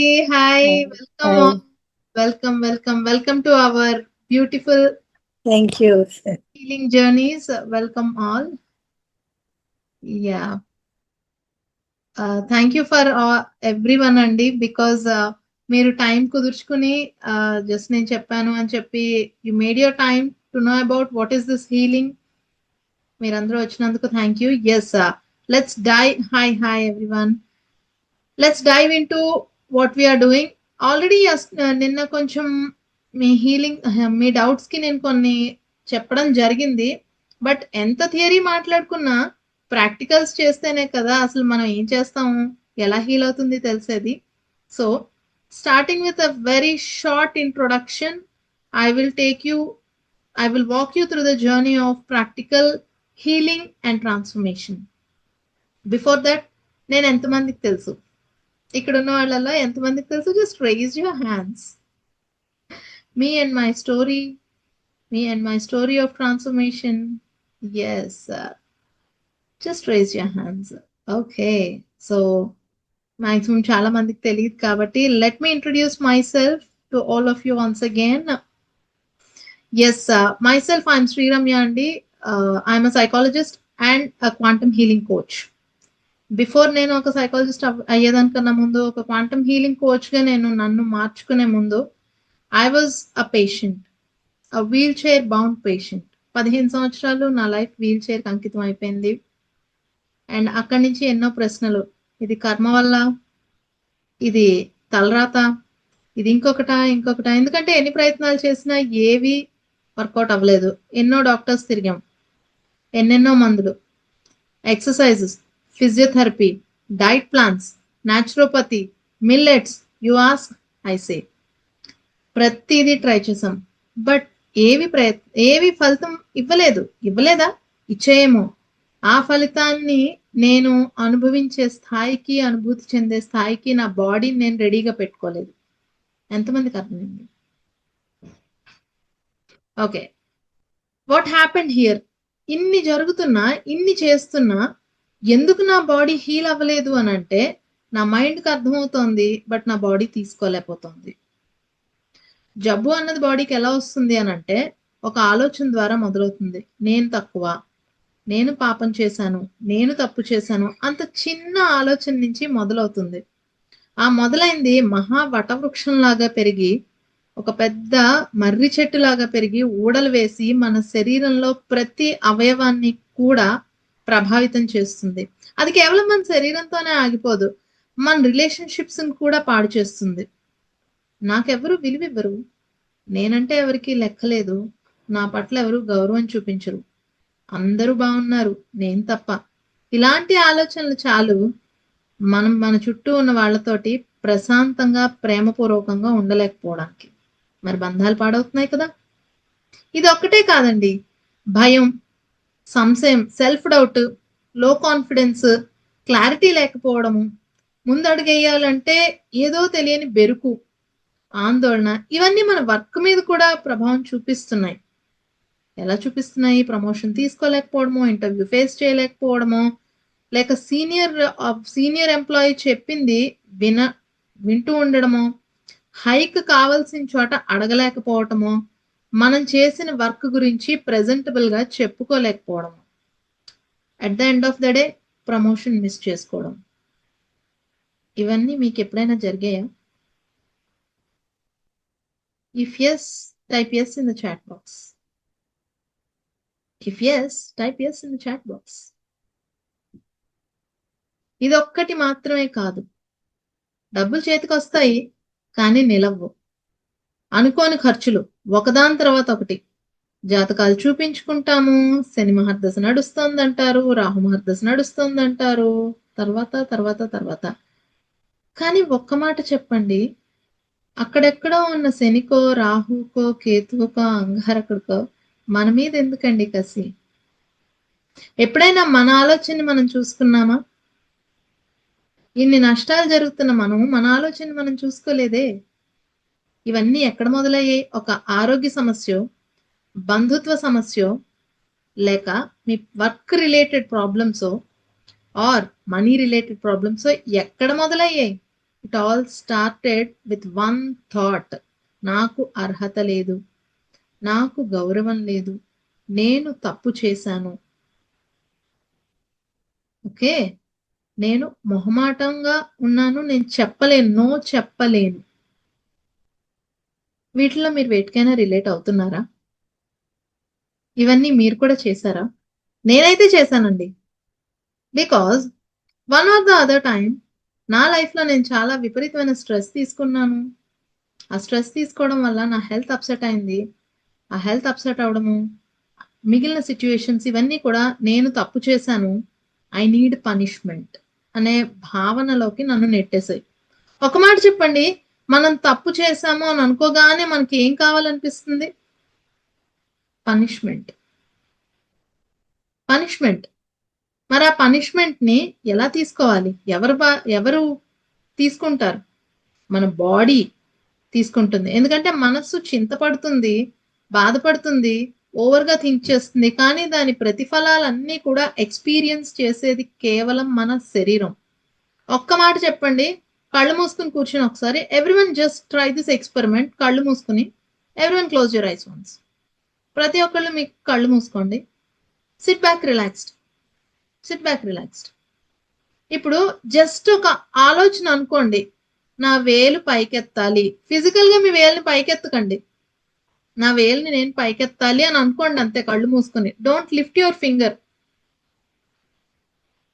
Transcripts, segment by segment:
Hi, Hi. welcome all. Hi. Welcome to our beautiful Thank you. healing journeys. Welcome all. Yeah. Thank you for everyone అండి because మీరు time కుదుర్చుకుని just నేను చెప్పాను అని చెప్పి you made your time to know about what is this healing. మీరందరూ వచ్చినందుకు thank you. Yes, let's hi everyone. Let's dive into what we're doing. Already నిన్న కొంచెం మీ హీలింగ్ మీ డౌట్స్ కి నేను కొన్ని చెప్పడం జరిగింది. బట్ ఎంత థియరీ మాట్లాడుకున్నా ప్రాక్టికల్స్ చేస్తేనే కదా అసలు మనం ఏం చేస్తాము, ఎలా హీల్ అవుతుంది తెలిసేది. So starting with a very short introduction, I will take you I will walk you through the journey of practical healing and transformation. Before that, నేను ఎంతమందికి తెలుసు, ఇక్కడ ఉన్న వాళ్ళలో ఎంతమందికి తెలుసు? Just raise your hands. Me and my story, me and my story of transformation. Yes, just raise your hands. Okay, so maximum చాలా మందికి తెలియదు కాబట్టి let me introduce myself to all of you once again. Yes, myself I'm Sriramya అండి. I'm a psychologist and a quantum healing coach. Before నేను ఒక psychologist అయ్యేదానికన్నా ముందు, ఒక quantum healing coach గా నేను నన్ను మార్చుకునే ముందు, I was a patient, a wheelchair bound patient. 15 సంవత్సరాలు నా లైఫ్ వీల్ చైర్ కి అంకితం అయిపోయింది. అండ్ అక్కడి నుంచి ఎన్నో ప్రశ్నలు. ఇది కర్మ వల్ల, ఇది తలరాత, ఇది ఇంకొకటా. ఎందుకంటే ఎన్ని ప్రయత్నాలు చేసినా ఏవి వర్కౌట్ అవ్వలేదు. ఎన్నో డాక్టర్స్ తిరిగాం, ఎన్నెన్నో మందులు, exercises, physiotherapy, diet plans, naturopathy, millets, you ask I say. ప్రతిదీ ట్రై చేసాం. బట్ ఏవి ఫలితం ఇవ్వలేదా? ఇచ్చేయేమో. ఆ ఫలితాన్ని నేను అనుభవించే స్థాయికి, అనుభూతి చెందే స్థాయికి నా బాడీని నేను రెడీగా పెట్టుకోలేదు. ఎంతమందికి అర్థమైంది? Okay, what happened here? ఇన్ని జరుగుతున్నా, ఇన్ని చేస్తున్నా ఎందుకు నా బాడీ హీల్ అవ్వలేదు అని అంటే, నా మైండ్కి అర్థమవుతోంది, బట్ నా బాడీ తీసుకోలేకపోతుంది. జబ్బు అన్నది బాడీకి ఎలా వస్తుంది అని అంటే, ఒక ఆలోచన ద్వారా మొదలవుతుంది. నేను తక్కువ, నేను పాపం చేశాను, నేను తప్పు చేశాను, అంత చిన్న ఆలోచన నుంచి మొదలవుతుంది. ఆ మొదలైంది మహా వటవృక్షంలాగా పెరిగి, ఒక పెద్ద మర్రి చెట్టులాగా పెరిగి ఊడలు వేసి మన శరీరంలో ప్రతి అవయవాన్ని కూడా ప్రభావితం చేస్తుంది. అది కేవలం మన శరీరంతోనే ఆగిపోదు, మన రిలేషన్షిప్స్ కూడా పాడు చేస్తుంది. నాకెవరు విలువివ్వరు, నేనంటే ఎవరికి లెక్కలేదు, నా పట్ల ఎవరు గౌరవం చూపించరు, అందరూ బాగున్నారు నేను తప్ప. ఇలాంటి ఆలోచనలు చాలు మనం మన చుట్టూ ఉన్న వాళ్ళతోటి ప్రశాంతంగా, ప్రేమపూర్వకంగా ఉండలేకపోవడానికి. మరి బంధాలు పాడవుతున్నాయి కదా. ఇది ఒక్కటే కాదండి, భయం, సంశయం, సెల్ఫ్ డౌట్, లో కాన్ఫిడెన్స్, క్లారిటీ లేకపోవడము, ముందడుగేయాలంటే ఏదో తెలియని బెరుకు, ఆందోళన, ఇవన్నీ మన వర్క్ మీద కూడా ప్రభావం చూపిస్తున్నాయి. ఎలా చూపిస్తున్నాయి? ప్రమోషన్ తీసుకోలేకపోవడమో, ఇంటర్వ్యూ ఫేస్ చేయలేకపోవడమో, లేక సీనియర్ ఎంప్లాయీ చెప్పింది వింటూ ఉండడమో, హైక్ కావాల్సిన చోట అడగలేకపోవటమో, మనం చేసిన వర్క్ గురించి ప్రెజెంటబుల్ గా చెప్పుకోలేకపోవడం, at the end of the day promotion miss చేసుకోవడం. ఇవన్నీ మీకు ఎప్పుడైనా జరిగాయా? If yes, type yes in the chat box. If yes, type yes in the chat box. ఇది ఒక్కటి మాత్రమే కాదు, డబ్బులు చేతికి వస్తాయి కానీ నిలవ్వు. అనుకోని ఖర్చులు ఒకదాని తర్వాత ఒకటి. జాతకాలు చూపించుకుంటాము, శని మహర్దశ నడుస్తోందంటారు, రాహు మహర్దశ నడుస్తోందంటారు, తర్వాత తర్వాత తర్వాత. కానీ ఒక్క మాట చెప్పండి, అక్కడెక్కడో ఉన్న శనికో, రాహుకో, కేతువుకో, అంగారకుడికో మన మీద ఎందుకండి కసి? ఎప్పుడైనా మన ఆలోచనని మనం చూసుకున్నామా? ఇన్ని నష్టాలు జరుగుతున్న మనం మన ఆలోచన మనం చూసుకోలేదే. ఇవన్నీ ఎక్కడ మొదలయ్యాయి? ఒక ఆరోగ్య సమస్యో, బంధుత్వ సమస్యో, లేక మీ వర్క్ రిలేటెడ్ ప్రాబ్లమ్సో, ఆర్ మనీ రిలేటెడ్ ప్రాబ్లమ్సో ఎక్కడ మొదలయ్యాయి? It all started with one thought. నాకు అర్హత లేదు, నాకు గౌరవం లేదు, నేను తప్పు చేశాను. ఓకే, నేను మొహమాటంగా ఉన్నాను, నేను చెప్పలేను, నో చెప్పలేను. వీటిలో మీరు వేటికైనా రిలేట్ అవుతున్నారా? ఇవన్నీ మీరు కూడా చేశారా? నేనైతే చేశానండి. Because one or the other time నా లైఫ్లో నేను చాలా విపరీతమైన స్ట్రెస్ తీసుకున్నాను. ఆ స్ట్రెస్ తీసుకోవడం వల్ల నా హెల్త్ అప్సెట్ అయింది. ఆ హెల్త్ అప్సెట్ అవడము, మిగిలిన సిచ్యువేషన్స్ ఇవన్నీ కూడా నేను తప్పు చేశాను, ఐ నీడ్ పనిష్మెంట్ అనే భావనలోకి నన్ను నెట్టేసాయి. ఒక మాట చెప్పండి, మనం తప్పు చేశాము అని అనుకోగానే మనకి ఏం కావాలనిపిస్తుంది? పనిష్మెంట్. పనిష్మెంట్. మరి ఆ పనిష్మెంట్ ని ఎలా తీసుకోవాలి? ఎవరు తీసుకుంటారు? మన బాడీ తీసుకుంటుంది. ఎందుకంటే మనస్సు చింతపడుతుంది, బాధపడుతుంది, ఓవర్గా థింక్ చేస్తుంది. కానీ దాని ప్రతిఫలాలన్నీ కూడా ఎక్స్పీరియన్స్ చేసేది కేవలం మన శరీరం. ఒక్క మాట చెప్పండి, కళ్ళు మూసుకుని కూర్చుని ఒకసారి, everyone just try this experiment. కళ్ళు మూసుకుని, everyone close your ice once. ప్రతి ఒక్కళ్ళు మీకు కళ్ళు మూసుకోండి. SIT back relaxed. SIT back relaxed. ఇప్పుడు జస్ట్ ఒక ఆలోచన అనుకోండి, నా వేలు పైకెత్తాలి. ఫిజికల్ గా మీ వేలుని పైకెత్తకండి. నా వేలుని నేను పైకెత్తాలి అని అనుకోండి అంతే, కళ్ళు మూసుకొని. Don't lift your finger.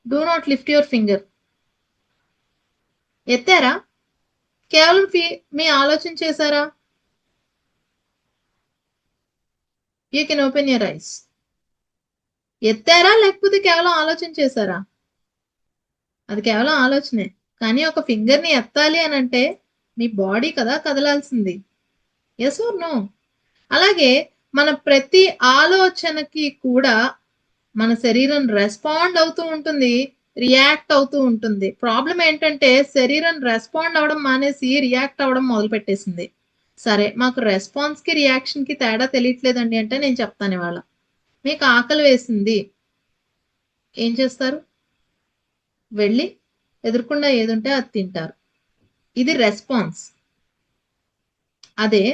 Do not lift your finger. ఎత్తారా? కేవలం మీ ఆలోచన చేశారా? You can open your eyes. ఎత్తారా లేకపోతే కేవలం ఆలోచన చేశారా? అది కేవలం ఆలోచనే. కానీ ఒక ఫింగర్ ని ఎత్తాలి అని అంటే మీ బాడీ కదా కదలాల్సింది. Yes are no? అలాగే మన ప్రతి ఆలోచనకి కూడా మన శరీరం రెస్పాండ్ అవుతూ ఉంటుంది, రియాక్ట్ అవుతూ ఉంటుంది. ప్రాబ్లం ఏంటంటే శరీరం రెస్పాండ్ అవడం మానేసి రియాక్ట్ అవడం మొదలు పెట్టేసింది. సరే, మాకు రెస్పాన్స్ కి రియాక్షన్ కి తేడా తెలియట్లేదండి అంటే నేను చెప్తాను ఇవాళ. మీకు ఆకలి వేసింది, ఏం చేస్తారు? వెళ్ళి ఎదురుకుండా ఏదుంటే అది తింటారు. ఇది రెస్పాన్స్. అదే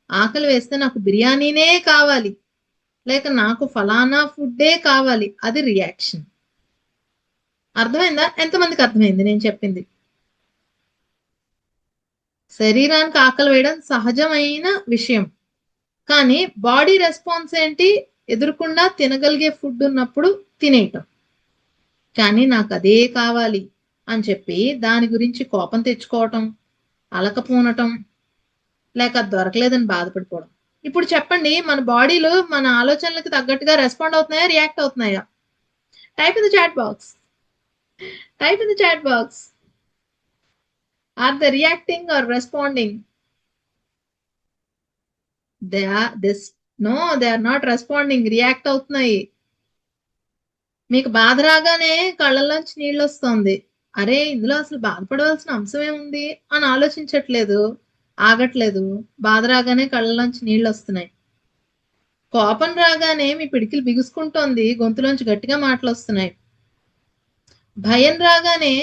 ఆకలి వేస్తే నాకు బిర్యానీనే కావాలి, లేక నాకు ఫలానా ఫుడ్డే కావాలి, అది రియాక్షన్. అర్థమైందా? ఎంతమందికి అర్థమైంది నేను చెప్పింది? శరీరానికి ఆకలి వేయడం సహజమైన విషయం. కానీ బాడీ రెస్పాన్స్ ఏంటి? ఎదురుకుండా తినగలిగే ఫుడ్ ఉన్నప్పుడు తినేయటం. కానీ నాకు అదే కావాలి అని చెప్పి దాని గురించి కోపం తెచ్చుకోవటం, అలకపోనటం, లేక దొరకలేదని బాధపడిపోవడం. ఇప్పుడు చెప్పండి, మన బాడీలో మన ఆలోచనలకు తగ్గట్టుగా రెస్పాండ్ అవుతున్నాయా, రియాక్ట్ అవుతున్నాయా? Type in the chat box. Type in the chat box. Are they reacting or responding? They are this no, they are not responding, react అవుతున్నాయి. మీకు బాధ రాగానే కళ్ళల్లోంచి నీళ్ళు వస్తుంది. అరే, ఇందులో అసలు బాధపడవలసిన అంశం ఏముంది అని ఆలోచించట్లేదు, ఆగట్లేదు. బాధ రాగానే కళ్ళలోంచి నీళ్ళు వస్తున్నాయి. కోపం రాగానే మీ పిడికిలు బిగుసుకుంటోంది, గొంతులోంచి గట్టిగా మాటలు వస్తున్నాయి. భయం రాగానే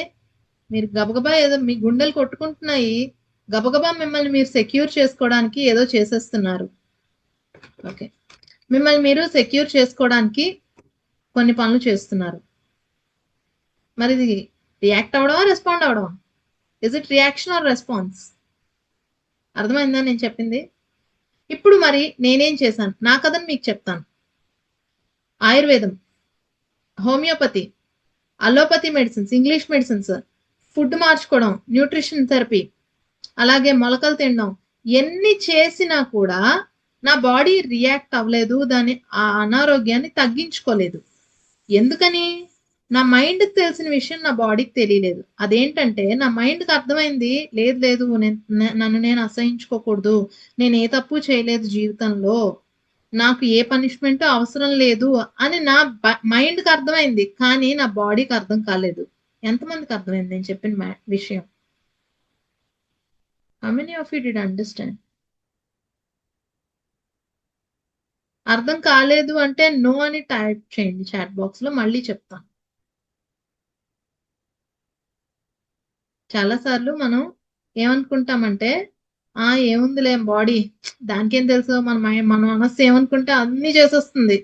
మీరు గబగబా ఏదో మీ గుండెలు కొట్టుకుంటున్నాయి, గబగబా మిమ్మల్ని మీరు సెక్యూర్ చేసుకోవడానికి ఏదో చేసేస్తున్నారు. ఓకే, మిమ్మల్ని మీరు సెక్యూర్ చేసుకోవడానికి కొన్ని పనులు చేస్తున్నారు. మరి ఇది రియాక్ట్ అవడమా, రెస్పాండ్ అవడమా? Is it reaction or response? అర్థమైందా నేను చెప్పింది? ఇప్పుడు మరి నేనేం చేశాను నా కథను మీకు చెప్తాను. ఆయుర్వేదం, homeopathy, allopathy medicines, English medicines, food మార్చుకోవడం, న్యూట్రిషన్ థెరపీ, అలాగే మొలకలు తినడం, ఎన్ని చేసినా కూడా నా బాడీ రియాక్ట్ అవ్వలేదు, దాని ఆ అనారోగ్యాన్ని తగ్గించుకోలేదు. ఎందుకని? నా మైండ్కి తెలిసిన విషయం నా బాడీకి తెలియలేదు. అదేంటంటే నా మైండ్కి అర్థమైంది, లేదు లేదు, నన్ను నేను అసహించుకోకూడదు, నేను ఏ తప్పు చేయలేదు జీవితంలో, నాకు ఏ పనిష్మెంట్ అవసరం లేదు అని నా మైండ్కి అర్థమైంది. కానీ నా బాడీకి అర్థం కాలేదు. ఎంతమందికి అర్థమైంది నేను చెప్పిన విషయం? How many of you did understand? అర్థం కాలేదు అంటే నో అని టైప్ చేయండి చాట్ బాక్స్ లో, మళ్ళీ చెప్తాను. చాలా సార్లు మనం ఏమనుకుంటామంటే ఏముందిలే బాడీ, దానికేం తెలుసు, మన మనస్సు ఏమనుకుంటే అన్ని చేసేస్తుంది,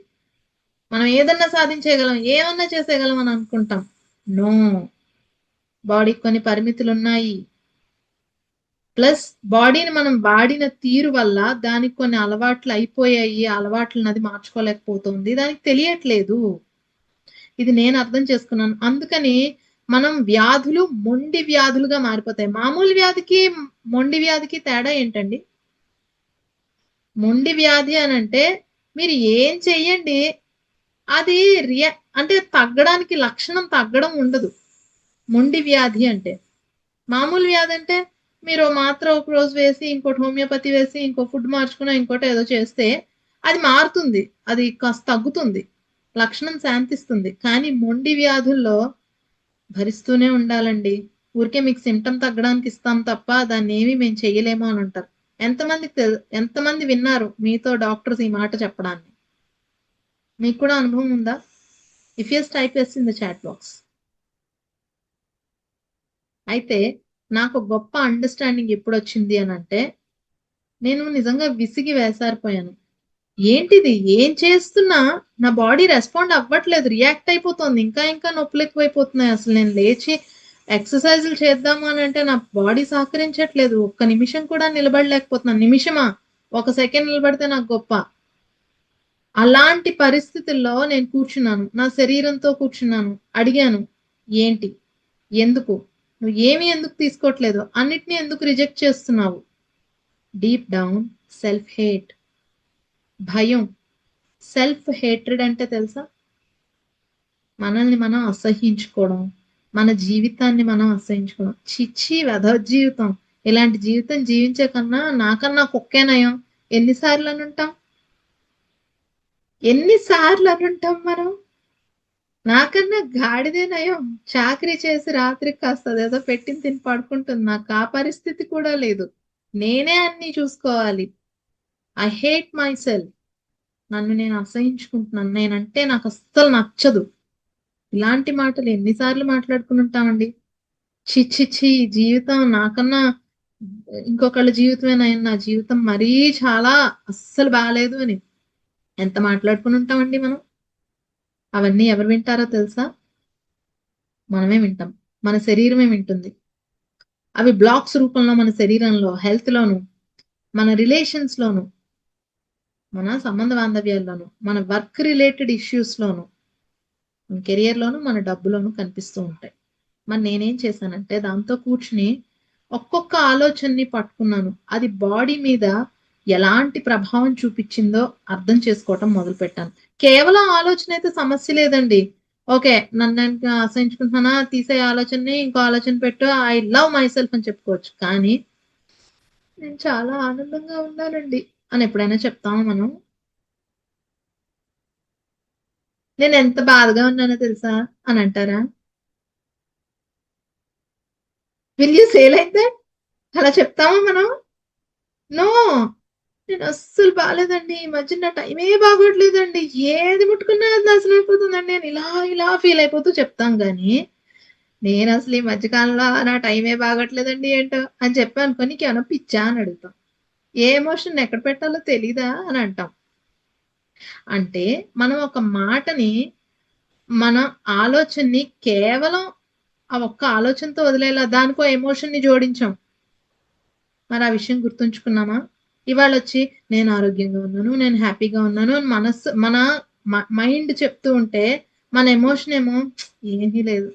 మనం ఏదన్నా సాధించేయగలం, ఏమన్నా చేసేయగలం అని అనుకుంటాం. నో, బాడీకి కొన్ని పరిమితులు ఉన్నాయి. ప్లస్ బాడీని మనం వాడిన తీరు వల్ల దానికి కొన్ని అలవాట్లు అయిపోయాయి, అలవాట్లను అది మార్చుకోలేకపోతుంది, దానికి తెలియట్లేదు. ఇది నేను అర్థం చేసుకున్నాను. అందుకని మనం వ్యాధులు మొండి వ్యాధులుగా మారిపోతాయి. మామూలు వ్యాధికి మొండి వ్యాధికి తేడా ఏంటండి? మొండి వ్యాధి అని అంటే మీరు ఏం చెయ్యండి, అది అంటే తగ్గడానికి లక్షణం తగ్గడం ఉండదు మొండి వ్యాధి అంటే. మామూలు వ్యాధి అంటే మీరు మాత్ర ఒక రోజు వేసి, ఇంకోటి హోమియోపతి వేసి, ఇంకో ఫుడ్ మార్చుకున్నా, ఇంకోటి ఏదో చేస్తే అది మారుతుంది, అది కాస్త తగ్గుతుంది, లక్షణం శాంతిస్తుంది. కానీ మొండి వ్యాధుల్లో భరిస్తూనే ఉండాలండి. ఊరికే మీకు సిమ్టమ్ తగ్గడానికి ఇస్తాం తప్ప దాన్ని ఏమి మేము చెయ్యలేము అని అంటారు. ఎంతమంది విన్నారు మీతో డాక్టర్స్ ఈ మాట చెప్పడాన్ని? మీకు కూడా అనుభవం ఉందా? If yes type yes in the chat box. అయితే నాకు గొప్ప అండర్స్టాండింగ్ ఎప్పుడు వచ్చింది అని అంటే, నేను నిజంగా విసిగి వేసారిపోయాను. ఏంటిది, ఏం చేస్తున్నా నా బాడీ రెస్పాండ్ అవ్వట్లేదు, రియాక్ట్ అయిపోతుంది, ఇంకా ఇంకా నొప్పులు ఎక్కువైపోతున్నాయి. అసలు నేను లేచి ఎక్సర్సైజులు చేద్దాము అని అంటే నా బాడీ సహకరించట్లేదు. ఒక్క నిమిషం కూడా నిలబడలేకపోతున్నాను. నిమిషమా, ఒక సెకండ్ నిలబడితే నాకు గొప్ప. అలాంటి పరిస్థితుల్లో నేను కూర్చున్నాను, నా శరీరంతో కూర్చున్నాను. అడిగాను, ఏంటి, ఎందుకు నువ్వు ఏమి ఎందుకు తీసుకోవట్లేదు, అన్నిటినీ ఎందుకు రిజెక్ట్ చేస్తున్నావు? డీప్ డౌన్ సెల్ఫ్ హేట్, భయం. సెల్ఫ్ హేట్రెడ్ అంటే తెలుసా? మనల్ని మనం అసహ్యించుకోవడం, మన జీవితాన్ని మనం అసహ్యించుకోవడం. చిచ్చి వెధవ జీవితం, ఇలాంటి జీవితం జీవించే కన్నా నాకన్నా కుక్కే నయం. ఎన్నిసార్లు అనుంటాం, ఎన్నిసార్లు అనుంటాం మనం? నాకన్నా గాడిదే నయం, చాకరీ చేసి రాత్రికి కాస్త అదేదో పెట్టింది తిని పడుకుంటుంది. నాకు ఆ పరిస్థితి కూడా లేదు, నేనే అన్ని చూసుకోవాలి. I hate my self. నన్ను నేను అసహించుకుంటున్నాను, నేనంటే నాకు అస్సలు నచ్చదు. ఇలాంటి మాటలు ఎన్నిసార్లు మాట్లాడుకుని ఉంటామండి. చి జీవితం నాకన్నా ఇంకొకళ్ళ జీవితమే నయం, నా జీవితం మరీ చాలా అస్సలు బాగాలేదు అని ఎంత మాట్లాడుకుని ఉంటామండి మనం. అవన్నీ ఎవరు వింటారో తెలుసా? మనమే వింటాం, మన శరీరమే వింటుంది. అవి బ్లాక్స్ రూపంలో మన శరీరంలో, హెల్త్ లోను, మన రిలేషన్స్ లోను, మన సంబంధ బాంధవ్యాల్లోను, మన వర్క్ రిలేటెడ్ ఇష్యూస్ లోను, మన కెరియర్ లోను, మన డబ్బులోను కనిపిస్తూ ఉంటాయి. మరి నేనేం చేశానంటే దాంతో కూర్చుని ఒక్కొక్క ఆలోచనని పట్టుకున్నాను. అది బాడీ మీద ఎలాంటి ప్రభావం చూపించిందో అర్థం చేసుకోవటం మొదలు పెట్టాను. కేవలం ఆలోచన అయితే సమస్య లేదండి. ఓకే, నన్ను నేను అసహించుకుంటున్నానా, తీసే ఆలోచనని ఇంకో ఆలోచన పెట్టు, ఐ లవ్ మై సెల్ఫ్ అని చెప్పుకోవచ్చు. కానీ నేను చాలా ఆనందంగా ఉన్నానండి అని ఎప్పుడైనా చెప్తామా మనం? నేను ఎంత బాధగా ఉన్నానో తెలుసా అని అంటారా? Will you say like that? అలా చెప్తామా మనం? నో, నేను అస్సలు బాగాలేదండి, ఈ మధ్య నా టైమే బాగోట్లేదండి, ఏది ముట్టుకున్నా అది నాశనం అయిపోతుందండి, నేను ఇలా ఇలా ఫీల్ అయిపోతూ చెప్తాం. కానీ నేను అసలు ఈ మధ్యకాలంలో నా టైమే బాగట్లేదండి ఏంటో అని చెప్పి అనుకో, నీకేమైనా పిచ్చా అని అడుగుతాం. ఏ ఎమోషన్ ఎక్కడ పెట్టాలో తెలీదా అని అంటాం. అంటే మనం ఒక మాటని, మన ఆలోచనని కేవలం ఆ ఒక్క ఆలోచనతో వదిలేలా దానికో ఎమోషన్ ని జోడించాం. మరి ఆ విషయం గుర్తుంచుకున్నామా? ఇవాళ వచ్చి నేను ఆరోగ్యంగా ఉన్నాను, నేను హ్యాపీగా ఉన్నాను అని మన మైండ్ చెప్తూ ఉంటే, మన ఎమోషన్ ఏమో ఏమీ లేదు,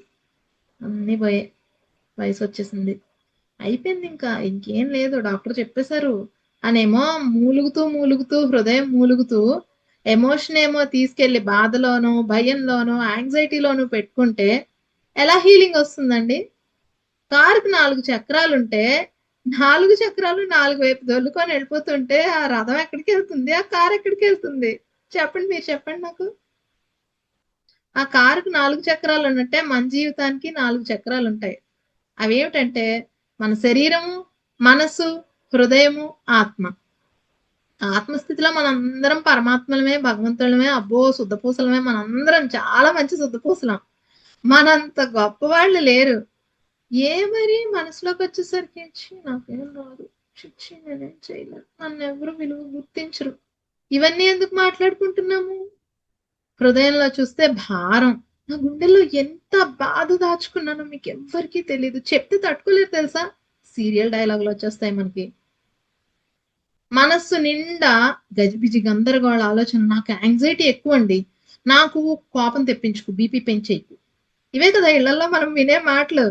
అన్నీ పోయే, వయసు వచ్చేసింది, అయిపోయింది, ఇంకా ఇంకేం లేదు, డాక్టర్ చెప్పేశారు అనేమో మూలుగుతూ మూలుగుతూ, హృదయం మూలుగుతూ, ఎమోషన్ ఏమో తీసుకెళ్లి బాధలోనో, భయంలోనో, యాంగ్జైటీలోనూ పెట్టుకుంటే ఎలా హీలింగ్ వస్తుందండి? కారుకి 4 చక్రాలుంటే 4 చక్రాలు 4 వైపు దొల్లుకొని వెళ్ళిపోతుంటే ఆ రథం ఎక్కడికి వెళ్తుంది, ఆ కారు ఎక్కడికి వెళ్తుంది? చెప్పండి, మీరు చెప్పండి నాకు. ఆ కారుకి 4 చక్రాలు ఉన్నట్టే మన జీవితానికి 4 చక్రాలు ఉంటాయి. అవేమిటంటే మన శరీరము, మనసు, హృదయము, ఆత్మ. ఆత్మస్థితిలో మనందరం పరమాత్మలమే, భగవంతులమే. అబ్బో శుద్ధపూసలమే, మనందరం చాలా మంచి శుద్ధపూసలం. మనంత గొప్ప వాళ్ళు లేరు. మరి మనసులోకి వచ్చేసరికి ఛీ, నాకేం రాదు, చిచ్చి నేనేం చేయలేను, నన్ను ఎవరు విలువ గుర్తించరు, ఇవన్నీ ఎందుకు మాట్లాడుకుంటున్నాము? హృదయంలో చూస్తే భారం. నా గుండెల్లో ఎంత బాధ దాచుకున్నానో మీకు ఎవ్వరికీ తెలీదు, చెప్తే తట్టుకోలేరు తెలుసా. సీరియల్ డైలాగులు వచ్చేస్తాయి మనకి. మనస్సు నిండా గజిబిజి గందరగోళ ఆలోచన. నాకు యాంగ్జైటీ ఎక్కువ అండి. నాకు కోపం తెప్పించుకు, బీపీ పెంచేకు. ఇవే కదా ఇళ్లలో మనం వినే మాటలు.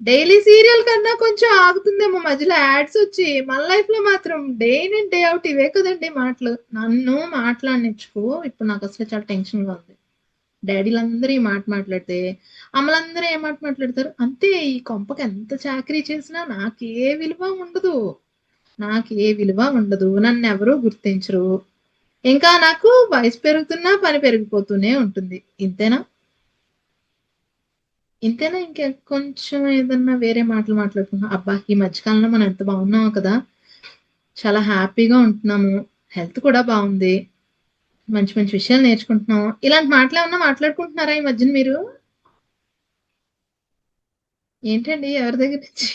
డైలీ సీరియల్ కన్నా కొంచెం ఆగుతుందేమో మధ్యలో యాడ్స్ వచ్చి, మన లైఫ్ లో మాత్రం డే ఇన్ డే అవుట్ ఇవే కదండి మాటలు. నన్ను మాట్లాడినిచ్చుకో. ఇప్పుడు నాకు అసలు చాలా టెన్షన్ గా ఉంది. డాడీలందరూ ఈ మాట మాట్లాడితే అమ్మలందరూ ఏ మాట మాట్లాడతారు అంతే. ఈ కొంపకి ఎంత చాకరీ చేసినా నాకే విలువ ఉండదు. నాకే విలువ ఉండదు, నన్ను ఎవరూ గుర్తించరు. ఇంకా నాకు వయసు పెరుగుతున్నా పని పెరిగిపోతూనే ఉంటుంది. ఇంతేనా? ఇంతేనా? ఇంకా కొంచెం ఏదన్నా వేరే మాటలు మాట్లాడుకున్నాం. అబ్బా, ఈ మధ్యకాలంలో మనం ఎంత బాగున్నామో కదా, చాలా హ్యాపీగా ఉంటున్నాము, హెల్త్ కూడా బాగుంది, మంచి మంచి విషయాలు నేర్చుకుంటున్నాం. ఇలాంటి మాటలు ఏమన్నా మాట్లాడుకుంటున్నారా ఈ మధ్యన మీరు? ఏంటండి ఎవరి దగ్గర నుంచి?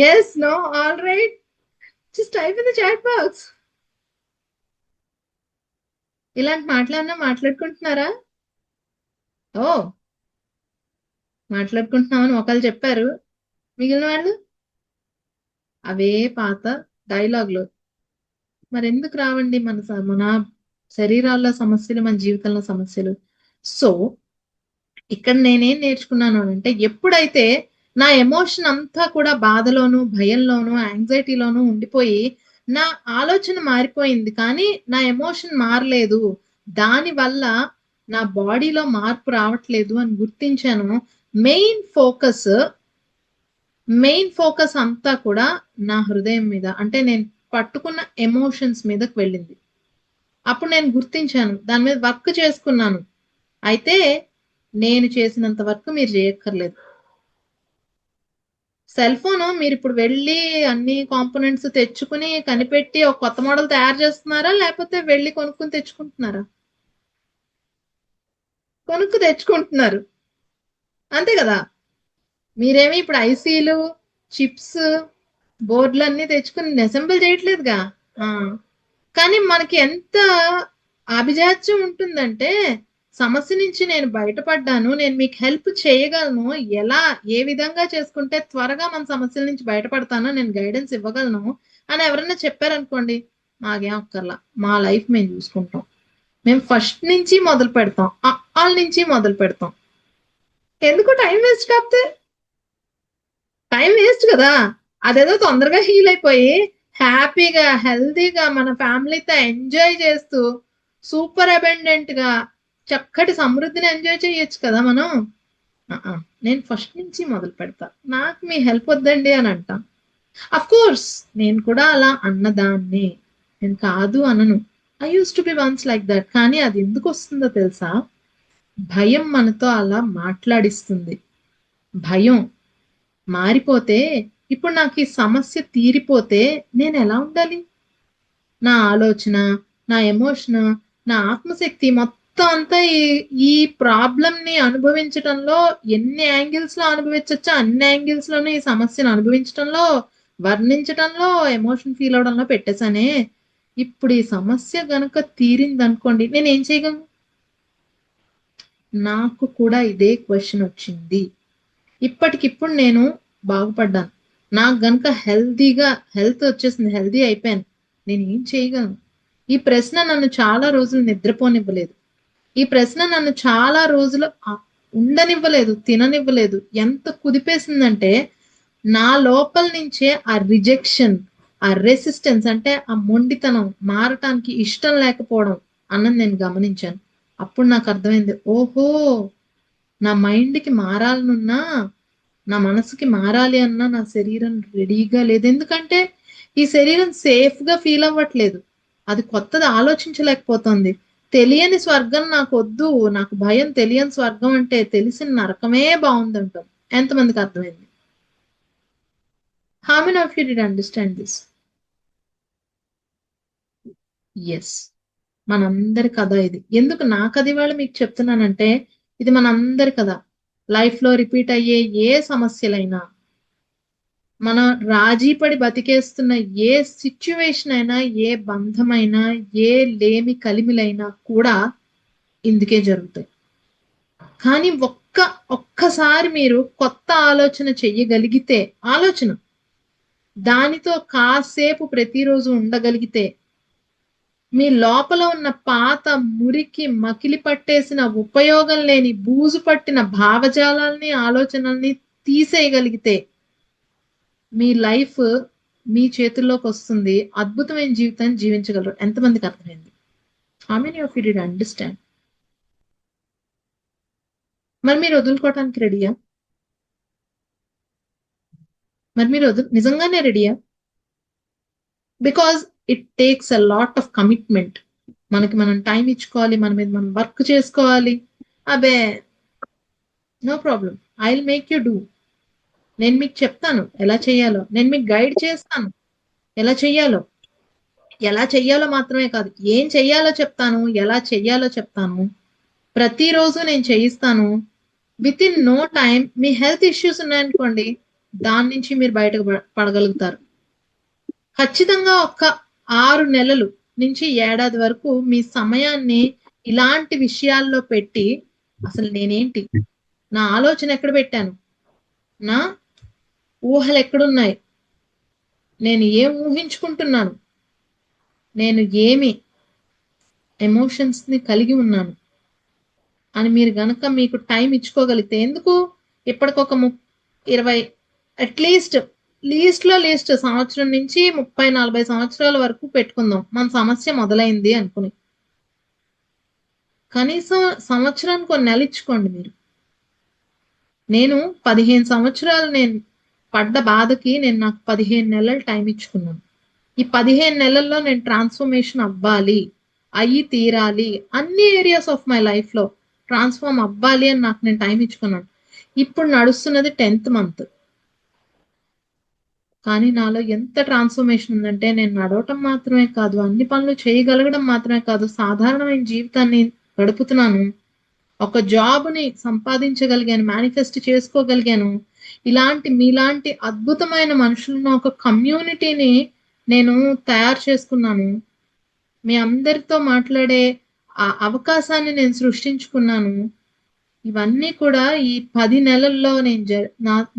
Yes, no, all right, just type in the chat box. ఇలాంటి మాటలు ఏమన్నా మాట్లాడుకుంటున్నారా? ఓ, మాట్లాడుకుంటున్నామని ఒకళ్ళు చెప్పారు, మిగిలిన వాళ్ళు అవే పాత డైలాగులు. మరెందుకు రావండి మన శరీరాల్లో సమస్యలు, మన జీవితంలో సమస్యలు? సో ఇక్కడ నేనేం నేర్చుకున్నాను అంటే, ఎప్పుడైతే నా ఎమోషన్ అంతా కూడా బాధలోను, భయంలోను, యాంగ్జైటీలోను ఉండిపోయి నా ఆలోచన మారిపోయింది కానీ నా ఎమోషన్ మారలేదు, దాని వల్ల నా బాడీలో మార్పు రావట్లేదు అని గుర్తించాను. మెయిన్ ఫోకస్ మెయిన్ ఫోకస్ అంతా కూడా నా హృదయం మీద, అంటే నేను పట్టుకున్న ఎమోషన్స్ మీదకి వెళ్ళింది. అప్పుడు నేను గుర్తించాను, దాని మీద వర్క్ చేసుకున్నాను. అయితే నేను చేసినంత వర్క్ మీరు చేయక్కర్లేదు. సెల్ ఫోన్ మీరు ఇప్పుడు వెళ్ళి అన్ని కాంపోనెంట్స్ తెచ్చుకుని కనిపెట్టి ఒక కొత్త మోడల్ తయారు చేస్తున్నారా, లేకపోతే వెళ్ళి కొనుక్కుని తెచ్చుకుంటున్నారా? కొనుక్కు తెచ్చుకుంటున్నారు, అంతే కదా. మీరేమి ఇప్పుడు ఐసీలు, చిప్స్, బోర్డులు అన్ని తెచ్చుకుని అసెంబుల్ చేయట్లేదుగా. ఆ, కానీ మనకి ఎంత అభిజాత్యం ఉంటుందంటే, సమస్య నుంచి నేను బయటపడ్డాను, నేను మీకు హెల్ప్ చేయగలను, ఎలా ఏ విధంగా చేసుకుంటే త్వరగా మన సమస్యల నుంచి బయటపడతానో నేను గైడెన్స్ ఇవ్వగలను అని ఎవరైనా చెప్పారనుకోండి, మాకేం అక్కర్లా, మా లైఫ్ మేము చూసుకుంటాం, మేము ఫస్ట్ నుంచి మొదలు పెడతాం, వాళ్ళ నుంచి మొదలు పెడతాం. ఎందుకు టైం వేస్ట్? కాకపోతే టైం వేస్ట్ కదా. అదేదో తొందరగా హీల్ అయిపోయి హ్యాపీగా హెల్తీగా మన ఫ్యామిలీతో ఎంజాయ్ చేస్తూ సూపర్ అబెండెంట్ గా చక్కటి సమృద్ధిని ఎంజాయ్ చేయొచ్చు కదా మనం. ఆ, నేను ఫస్ట్ నుంచి మొదలు పెడతా, నాకు మీ హెల్ప్ వద్దండి అని అంటా. అఫ్ కోర్స్ నేను కూడా అలా అన్నదాన్ని, నేను కాదు అనను. I use to be once like that. కానీ అది ఎందుకు వస్తుందో తెలుసా? భయం మనతో అలా మాట్లాడిస్తుంది. భయం మారిపోతే, ఇప్పుడు నాకు ఈ సమస్య తీరిపోతే నేను ఎలా ఉండాలి? నా ఆలోచన, నా ఎమోషన్, నా ఆత్మశక్తి మొత్తం అంతా ఈ ప్రాబ్లం ని అనుభవించటంలో, ఎన్ని యాంగిల్స్ లో అనుభవించచ్చో అన్ని యాంగిల్స్ లోనూ ఈ సమస్యను అనుభవించటంలో, వర్ణించటంలో, ఎమోషన్ ఫీల్ అవడంలో పెట్టేశానే. ఇప్పుడు ఈ సమస్య గనక తీరింది అనుకోండి, నేను ఏం చేయగలను? నాకు కూడా ఇదే క్వశ్చన్ వచ్చింది. ఇప్పటికిప్పుడు నేను బాగుపడ్డాను, నాకు గనుక హెల్త్ వచ్చేసింది, హెల్దీ అయిపోయాను, నేను ఏం చేయగలను? ఈ ప్రశ్న నన్ను చాలా రోజులు నిద్రపోనివ్వలేదు. ఈ ప్రశ్న నన్ను చాలా రోజులు ఉండనివ్వలేదు, తిననివ్వలేదు. ఎంత కుదిపేసిందంటే, నా లోపల నుంచే ఆ రిజెక్షన్, ఆ రెసిస్టెన్స్, అంటే ఆ మొండితనం, మారటానికి ఇష్టం లేకపోవడం అన్నది నేను గమనించాను. అప్పుడు నాకు అర్థమైంది, ఓహో, నా మైండ్కి మారాలనున్నా, నా మనసుకి మారాలి అన్నా నా శరీరం రెడీగా లేదు. ఎందుకంటే ఈ శరీరం సేఫ్ గా ఫీల్ అవ్వట్లేదు, అది కొత్తది ఆలోచించలేకపోతుంది. తెలియని స్వర్గం నాకు వద్దు, నాకు భయం, తెలియని స్వర్గం అంటే తెలిసిన నరకమే బాగుందంటాం. ఎంతమందికి అర్థమైంది? How many of you did understand this? Yes, మనందరి కథ ఇది. ఎందుకు నా కథ ఇవాళ మీకు చెప్తున్నానంటే, ఇది మనందరి కథ. లైఫ్ లో రిపీట్ అయ్యే ఏ సమస్యలైనా, మనం రాజీ పడి బతికేస్తున్న ఏ సిచ్యువేషన్ అయినా, ఏ బంధమైనా, ఏ లేమి కలిమిలైనా కూడా ఇందుకే జరుగుతాయి. కానీ ఒక్కసారి మీరు కొత్త ఆలోచన చెయ్యగలిగితే, ఆలోచన దానితో కాసేపు ప్రతిరోజు ఉండగలిగితే, మీ లోపల ఉన్న పాత మురికి మకిలి పట్టేసిన ఉపయోగం లేని బూజు పట్టిన భావజాలాల్ని, ఆలోచనల్ని తీసేయగలిగితే మీ లైఫ్ మీ చేతుల్లోకి వస్తుంది. అద్భుతమైన జీవితాన్ని జీవించగలరు. ఎంతమందికి అర్థమైంది? How many of you did understand? మరి మీరు వదులుకోవటానికి రెడీయా? మరి మీరు నిజంగానే రెడీయా? Because it takes a lot of commitment. మనకి మనం టైం ఇచ్చుకోవాలి, మన మీద మనం వర్క్ చేసుకోవాలి. అబే, no problem, I will make you do. నేను మీకు చెప్తాను ఎలా చెయ్యాలో, నేను మీకు గైడ్ చేస్తాను ఎలా చెయ్యాలో. ఎలా చెయ్యాలో మాత్రమే కాదు, ఏం చెయ్యాలో చెప్తాను, ఎలా చెయ్యాలో చెప్తాను. ప్రతిరోజు నేను చేయిస్తాను. విత్ ఇన్ నో టైం మీ హెల్త్ ఇష్యూస్ ఉన్నాయనుకోండి, దాని నుంచి మీరు బయటకు పడగలుగుతారు. ఖచ్చితంగా ఒక 6 నెలలు నుంచి ఏడాది వరకు మీ సమయాన్ని ఇలాంటి విషయాల్లో పెట్టి, అసలు నేనేంటి, నా ఆలోచన ఎక్కడ పెట్టాను, నా ఊహలు ఎక్కడున్నాయి, నేను ఏం ఊహించుకుంటున్నాను, నేను ఏమి ఎమోషన్స్ ని కలిగి ఉన్నాను అని మీరు గనక మీకు టైం ఇచ్చుకోగలిగితే, ఎందుకు ఇప్పటికొక 20 అట్లీస్ట్ లీస్ట్ సంవత్సరం నుంచి 30-40 సంవత్సరాల వరకు పెట్టుకుందాం మన సమస్య మొదలైంది అనుకుని. కనీసం సంవత్సరానికి కొన్ని నెల ఇచ్చుకోండి మీరు. నేను 15 సంవత్సరాలు నేను పడ్డ బాధకి నేను నాకు 15 నెలలు టైం ఇచ్చుకున్నాను. ఈ 15 నెలల్లో నేను ట్రాన్స్ఫర్మేషన్ అవ్వాలి, అయ్యి తీరాలి, అన్ని ఏరియాస్ ఆఫ్ మై లైఫ్ లో ట్రాన్స్ఫార్మ్ అవ్వాలి అని నాకు నేను టైం ఇచ్చుకున్నాను. ఇప్పుడు నడుస్తున్నది 10th మంత్. కానీ నాలో ఎంత ట్రాన్స్ఫర్మేషన్ ఉందంటే, నేను నడవటం మాత్రమే కాదు, అన్ని పనులు చేయగలగడం మాత్రమే కాదు, సాధారణమైన జీవితాన్ని గడుపుతున్నాను. ఒక జాబ్ని సంపాదించగలిగాను, మేనిఫెస్ట్ చేసుకోగలిగాను. ఇలాంటి మీలాంటి అద్భుతమైన మనుషులను, ఒక కమ్యూనిటీని నేను తయారు చేసుకున్నాను. మీ అందరితో మాట్లాడే ఆ అవకాశాన్ని నేను సృష్టించుకున్నాను. ఇవన్నీ కూడా ఈ 10 నెలల్లో నేను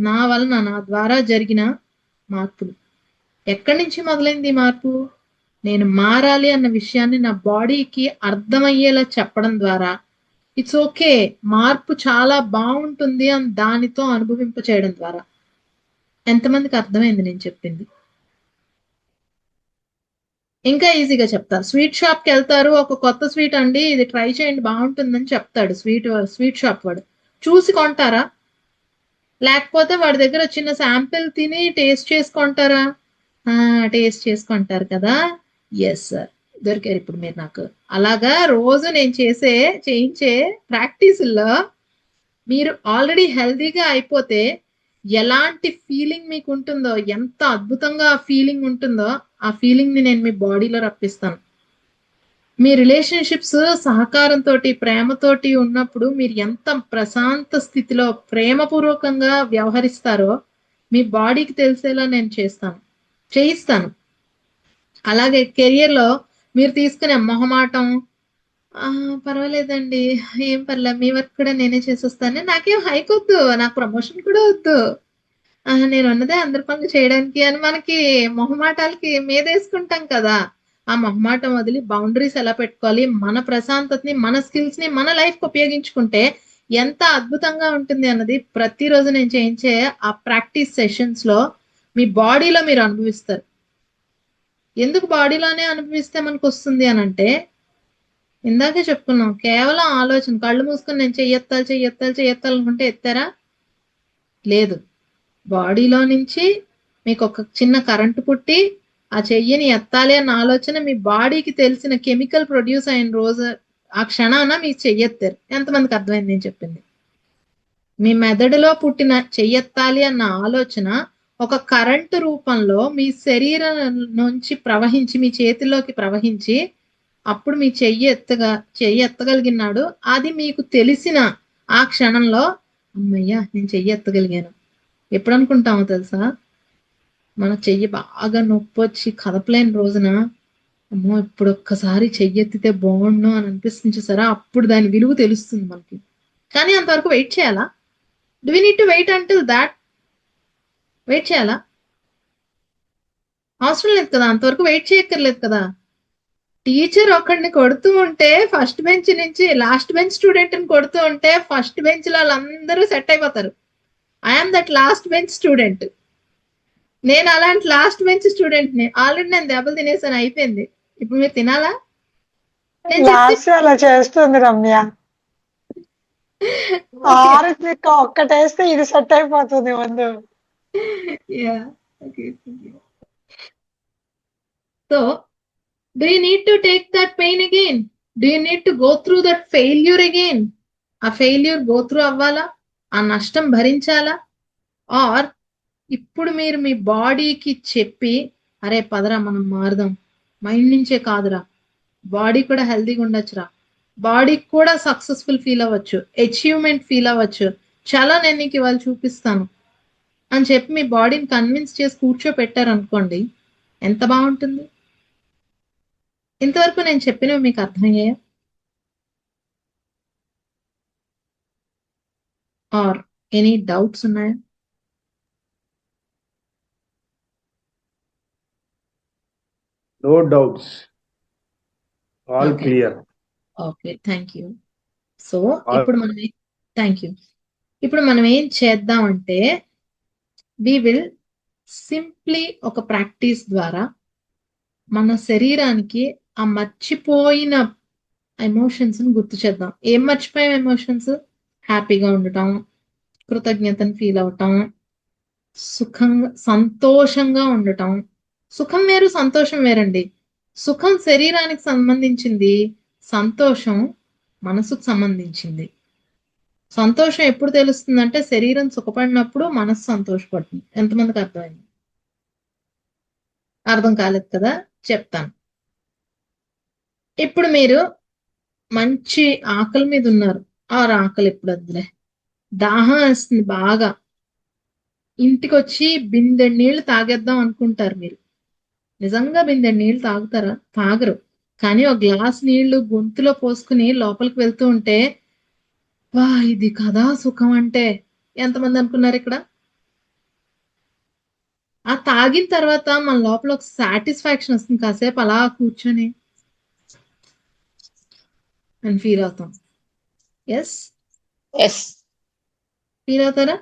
నా వలన, నా ద్వారా జరిగిన మార్పులు. ఎక్కడి నుంచి మొదలైంది ఈ మార్పు? నేను మారాలి అన్న విషయాన్ని నా బాడీకి అర్థమయ్యేలా చెప్పడం ద్వారా, ఇట్స్ ఓకే, మార్పు చాలా బాగుంటుంది అని దానితో అనుభవింప చేయడం ద్వారా. ఎంతమందికి అర్థమైంది నేను చెప్పింది? ఇంకా ఈజీగా చెప్తా. స్వీట్ షాప్ కి వెళ్తారు, ఒక కొత్త స్వీట్ అండి ఇది ట్రై చేయండి బాగుంటుందని చెప్తాడు స్వీట్ షాప్ వాడు. చూసి కొంటారా? లేకపోతే వాడి దగ్గర చిన్న శాంపిల్ తిని టేస్ట్ చేసుకుంటారా? టేస్ట్ చేసుకుంటారు కదా. ఎస్ సార్, దొరికారు ఇప్పుడు మీరు నాకు. అలాగా రోజు నేను చేయించే ప్రాక్టీసుల్లో మీరు ఆల్రెడీ హెల్దీగా అయిపోతే ఎలాంటి ఫీలింగ్ మీకు ఉంటుందో, ఎంత అద్భుతంగా ఆ ఫీలింగ్ ఉంటుందో, ఆ ఫీలింగ్ ని నేను మీ బాడీలో రప్పిస్తాను. మీ రిలేషన్షిప్స్ సహకారంతో, ప్రేమతోటి ఉన్నప్పుడు మీరు ఎంత ప్రశాంత స్థితిలో ప్రేమపూర్వకంగా వ్యవహరిస్తారో మీ బాడీకి తెలిసేలా నేను చేయిస్తాను. అలాగే కెరియర్ లో మీరు తీసుకునే మొహమాటం, పర్వాలేదండి, ఏం పర్లేదు, మీ వర్క్ కూడా నేనే చేసేస్తాను, నాకేం హైక్ వద్దు, నాకు ప్రమోషన్ కూడా వద్దు, నేను ఉన్నదే అందరి పనులు చేయడానికి అని మనకి మొహమాటాలకి మీదేసుకుంటాం కదా. ఆ మొహమాటం వదిలి బౌండరీస్ ఎలా పెట్టుకోవాలి, మన ప్రశాంతతని, మన స్కిల్స్ ని మన లైఫ్ కి ఉపయోగించుకుంటే ఎంత అద్భుతంగా ఉంటుంది అన్నది ప్రతిరోజు నేను చేయించే ఆ ప్రాక్టీస్ సెషన్స్ లో మీ బాడీలో మీరు అనుభవిస్తారు. ఎందుకు బాడీలోనే అనుభవిస్తే మనకు వస్తుంది అని అంటే, ఇందాకే చెప్పుకున్నాం, కేవలం ఆలోచన. కళ్ళు మూసుకొని నేను చెయ్యెత్తాలి అనుకుంటే ఎత్తారా? లేదు. బాడీలో నుంచి మీకు ఒక చిన్న కరెంటు పుట్టి ఆ చెయ్యిని ఎత్తాలి అన్న ఆలోచన మీ బాడీకి తెలిసిన కెమికల్ ప్రొడ్యూస్ అయిన రోజు ఆ క్షణాన మీకు చెయ్యెత్తారు. ఎంతమందికి అర్థమైంది నేను చెప్పింది? మీ మెదడులో పుట్టిన చెయ్యెత్తాలి అన్న ఆలోచన ఒక కరెంటు రూపంలో మీ శరీరం నుంచి ప్రవహించి మీ చేతిలోకి ప్రవహించి, అప్పుడు మీ చెయ్యి ఎత్తగలిగినాడు. అది మీకు తెలిసిన ఆ క్షణంలో అమ్మయ్యా నేను చెయ్యి ఎత్తగలిగాను. ఎప్పుడు అనుకుంటామో తెలుసా, మన చెయ్యి బాగా నొప్పి వచ్చి కదపలేని రోజున, అమ్మో ఇప్పుడు ఒక్కసారి చెయ్యి ఎత్తితే బాగుండు అని అనిపిస్తుంది చూసారా, అప్పుడు దాని విలువ తెలుస్తుంది మనకి. కానీ అంతవరకు వెయిట్ చేయాలా? Do we need to wait until that? Wait చేయాలా? అవసరం లేదు కదా, అంతవరకు వెయిట్ చేయక్కర్లేదు కదా. టీచర్ ఒకడిని కొడుతూ ఉంటే ఫస్ట్ బెంచ్ నుంచి లాస్ట్ బెంచ్ స్టూడెంట్ ని కొడుతూ ఉంటే ఫస్ట్ బెంచ్ లో వాళ్ళందరూ సెట్ అయిపోతారు. I'm that last bench student. నేను అలాంటి లాస్ట్ బెంచ్ స్టూడెంట్ ని. ఆల్రెడీ నేను దెబ్బలు తినేసాను, అయిపోయింది. ఇప్పుడు మీరు తినాలా? నేను చెప్తే లాస్ట్ అలా చేస్తుంది రమ్య. ఆరుత్విక ఒక్కటేస్తే ఇది సెట్ అయిపోతుంది ముందు. Yeah okay. So do you need to take that pain again? Do you need to go through that failure again? ఆ ఫెయిల్యూర్ గో త్రూ అవ్వాలా? ఆ నష్టం భరించాలా? ఆర్ ఇప్పుడు మీరు మీ బాడీకి చెప్పి, అరే పదరా మనం మారుదాం, మైండ్ నుంచే కాదురా, బాడీ కూడా హెల్తీగా ఉండొచ్చురా, బాడీకి కూడా సక్సెస్ఫుల్ ఫీల్ అవ్వచ్చు, అచీవ్మెంట్ ఫీల్ అవ్వచ్చు, చాలా నేను నీకు ఇవాళ చూపిస్తాను అని చెప్పి మీ బాడీని కన్విన్స్ చేసి కూర్చోపెట్టారనుకోండి, ఎంత బాగుంటుంది. ఇంతవరకు నేను చెప్పినవి మీకు అర్థమయ్యాయా? ఆర్ ఎనీ డౌట్స్ ఉన్నాయా? No doubts. All okay clear. Okay thank you. So All ఇప్పుడు మనం థ్యాంక్ యూ. ఇప్పుడు మనం ఏం చేద్దామంటే, వి విల్ సింప్లీ ఒక ప్రాక్టీస్ ద్వారా మన శరీరానికి ఆ మర్చిపోయిన ఎమోషన్స్ ని గుర్తు చేద్దాం. ఏం మర్చిపోయాం ఎమోషన్స్? హ్యాపీగా ఉండటం, కృతజ్ఞతను ఫీల్ అవటం, సుఖంగా సంతోషంగా ఉండటం. సుఖం వేరు, సంతోషం వేరండి. సుఖం శరీరానికి సంబంధించింది, సంతోషం మనసుకు సంబంధించింది. సంతోషం ఎప్పుడు తెలుస్తుందంటే శరీరం సుఖపడినప్పుడు మనసు సంతోషపడుతుంది. ఎంతమందికి అర్థమైంది? అర్థం కాలేదు కదా, చెప్తాను. ఇప్పుడు మీరు మంచి ఆకలి మీద ఉన్నారు. ఆకలి ఎప్పుడు వద్దులే, దాహం వేస్తుంది బాగా, ఇంటికి వచ్చి బిందె నీళ్లు తాగేద్దాం అనుకుంటారు మీరు. నిజంగా బిందె నీళ్లు తాగుతారా? తాగరు. కానీ ఒక గ్లాస్ నీళ్లు గొంతులో పోసుకుని లోపలికి వెళ్తూ ఉంటే, వా ఇది కదా సుఖం అంటే, ఎంతమంది అనుకున్నారు ఇక్కడ? ఆ తాగిన తర్వాత మన లోపల ఒక సాటిస్ఫాక్షన్ వస్తుంది, కాసేపు అలా కూర్చొని అని ఫీల్ అవుతాం. ఎస్, ఎస్ ఫీల్ అవుతారా?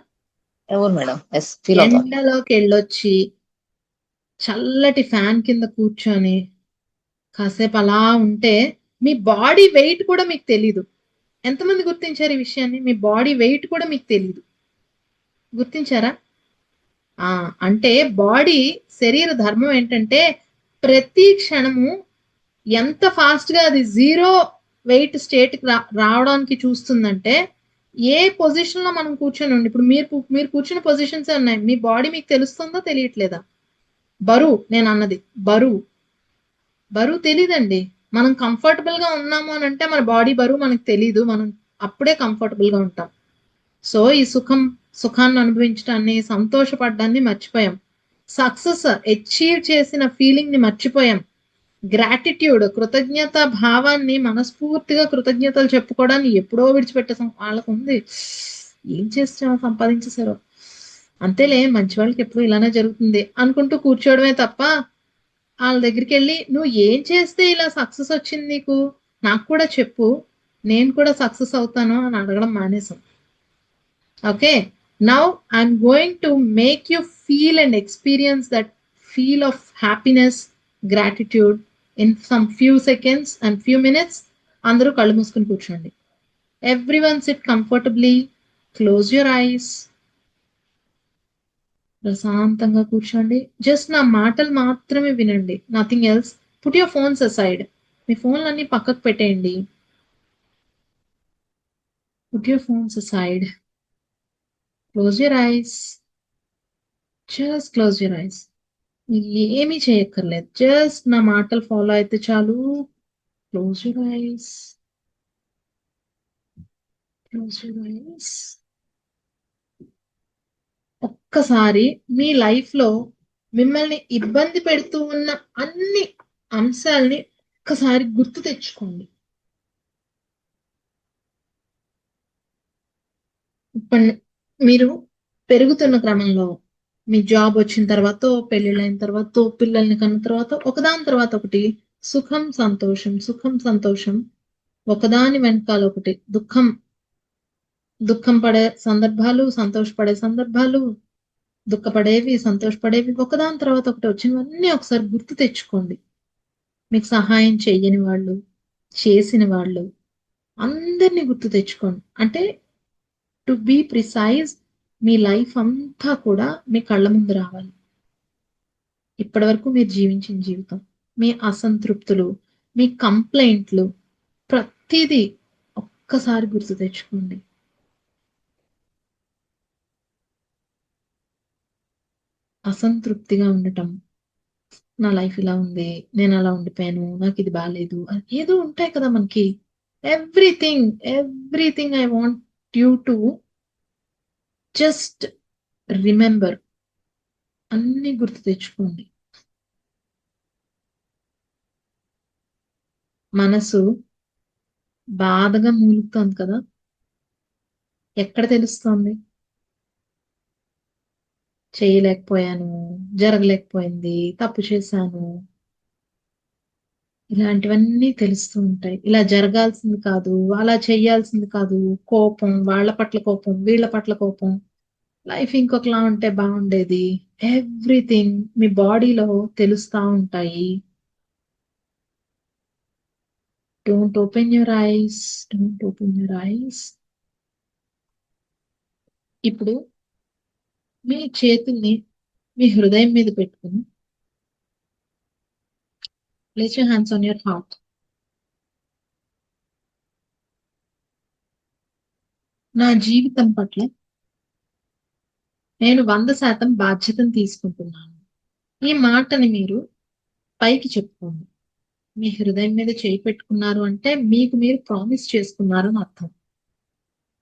ఎవరు మేడం? ఎస్ ఫీల్ అవుతాం. ఎండలోకి వెళ్ళొచ్చి చల్లటి ఫ్యాన్ కింద కూర్చొని కాసేపు అలా ఉంటే మీ బాడీ వెయిట్ కూడా మీకు తెలీదు. ఎంతమంది గుర్తించారు ఈ విషయాన్ని? మీ బాడీ వెయిట్ కూడా మీకు తెలీదు. గుర్తించారా? అంటే బాడీ శరీర ధర్మం ఏంటంటే ప్రతి క్షణము ఎంత ఫాస్ట్ గా అది జీరో వెయిట్ స్టేట్ కి రావడానికి చూస్తుందంటే, ఏ పొజిషన్ లో మనం కూర్చొని ఉండి, ఇప్పుడు మీరు కూర్చున్న పొజిషన్స్ ఉన్నాయి, మీ బాడీ మీకు తెలుస్తుందో తెలియట్లేదా? బరువు, నేను అన్నది బరువు తెలీదండి. మనం కంఫర్టబుల్ గా ఉన్నాము అని అంటే మన బాడీ బరువు మనకు తెలీదు, మనం అప్పుడే కంఫర్టబుల్ గా ఉంటాం. సో ఈ సుఖాన్ని అనుభవించడాన్ని, సంతోషపడ్డాన్ని మర్చిపోయాం. సక్సెస్ అచీవ్ చేసిన ఫీలింగ్ ని మర్చిపోయాం. గ్రాటిట్యూడ్, కృతజ్ఞత భావాన్ని, మనస్ఫూర్తిగా కృతజ్ఞతలు చెప్పుకోవడాన్ని ఎప్పుడో విడిచిపెట్టేసాం. వాళ్ళకు ఉంది, ఏం చేస్తామో సంపాదించేశారో, అంతేలే మంచి వాళ్ళకి ఎప్పుడు ఇలానే జరుగుతుంది అనుకుంటూ కూర్చోవడమే తప్ప, వాళ్ళ దగ్గరికి వెళ్ళి నువ్వు ఏం చేస్తే ఇలా సక్సెస్ వచ్చింది నీకు, నాకు కూడా చెప్పు, నేను కూడా సక్సెస్ అవుతాను అని అడగడం మానేసాం. Okay, now I'm going to make you feel and experience that feel of happiness, gratitude in some few seconds and few minutes. అందరూ కళ్ళు మూసుకుని కూర్చోండి. Everyone sit comfortably, close your eyes. ప్రశాంతంగా కూర్చోండి. జస్ట్ నా మాటలు మాత్రమే వినండి, nothing else. Put your phones aside. మీ ఫోన్లన్నీ పక్కకు పెట్టేయండి. Put your phones aside. Close your eyes. Just close your eyes. ఏమీ చేయక్కర్లేదు, జస్ట్ నా మాటలు ఫాలో అయితే చాలు. Close your ice. Close your ice. ఒక్కసారి మీ లైఫ్ లో మిమ్మల్ని ఇబ్బంది పెడుతూ ఉన్న అన్ని అంశాలని ఒక్కసారి గుర్తు తెచ్చుకోండి. ఇప్పుడు మీరు పెరుగుతున్న క్రమంలో మీ జాబ్ వచ్చిన తర్వాత, పెళ్ళిళ్ళైన తర్వాత, పిల్లల్ని కన్న తర్వాత, ఒకదాని తర్వాత ఒకటి సుఖం సంతోషం సుఖం సంతోషం, ఒకదాని వెనకాల ఒకటి దుఃఖం పడే సందర్భాలు, సంతోషపడే సందర్భాలు, దుఃఖపడేవి, సంతోషపడేవి, ఒకదాని తర్వాత ఒకటి వచ్చినవన్నీ ఒకసారి గుర్తు తెచ్చుకోండి. మీకు సహాయం చెయ్యని వాళ్ళు, చేసిన వాళ్ళు అందరినీ గుర్తు తెచ్చుకోండి. అంటే టు బీ ప్రిసైజ్, మీ లైఫ్ అంతా కూడా మీ కళ్ళ ముందు రావాలి. ఇప్పటి వరకు మీరు జీవించిన జీవితం, మీ అసంతృప్తులు, మీ కంప్లైంట్లు, ప్రతిదీ ఒక్కసారి గుర్తు తెచ్చుకోండి. అసంతృప్తిగా ఉండటం, నా లైఫ్ ఇలా ఉంది, నేను అలా ఉండిపోయాను, నాకు ఇది బాగాలేదు, ఏదో ఉంటాయి కదా మనకి. Everything everything I want you to just remember, అన్ని గుర్తు తెచ్చుకోండి. మనసు బాధగా మూలుగుతోంది కదా, ఎక్కడ తెలుస్తోంది? చేయలేకపోయాను, జరగలేకపోయింది, తప్పు చేశాను, ఇలాంటివన్నీ తెలుస్తూ ఉంటాయి. ఇలా జరగాల్సింది కాదు, అలా చేయాల్సింది కాదు, కోపం, వాళ్ళ పట్ల కోపం, వీళ్ళ పట్ల కోపం, లైఫ్ ఇంకొకలా ఉంటే బాగుండేది, ఎవ్రీథింగ్ మీ బాడీలో తెలుస్తా ఉంటాయి. Don't open your ice, don't open your ice. ఇప్పుడు మీ చేతుల్ని మీ హృదయం మీద పెట్టుకుని, place your hands on your heart. నా జీవితం పట్ల నేను 100% బాధ్యతను తీసుకుంటున్నాను. ఈ మాటని మీరు పైకి చెప్పుకోండి. మీ హృదయం మీద చేయి పెట్టుకున్నారు అంటే మీకు మీరు ప్రామిస్ చేసుకున్నారు అని అర్థం.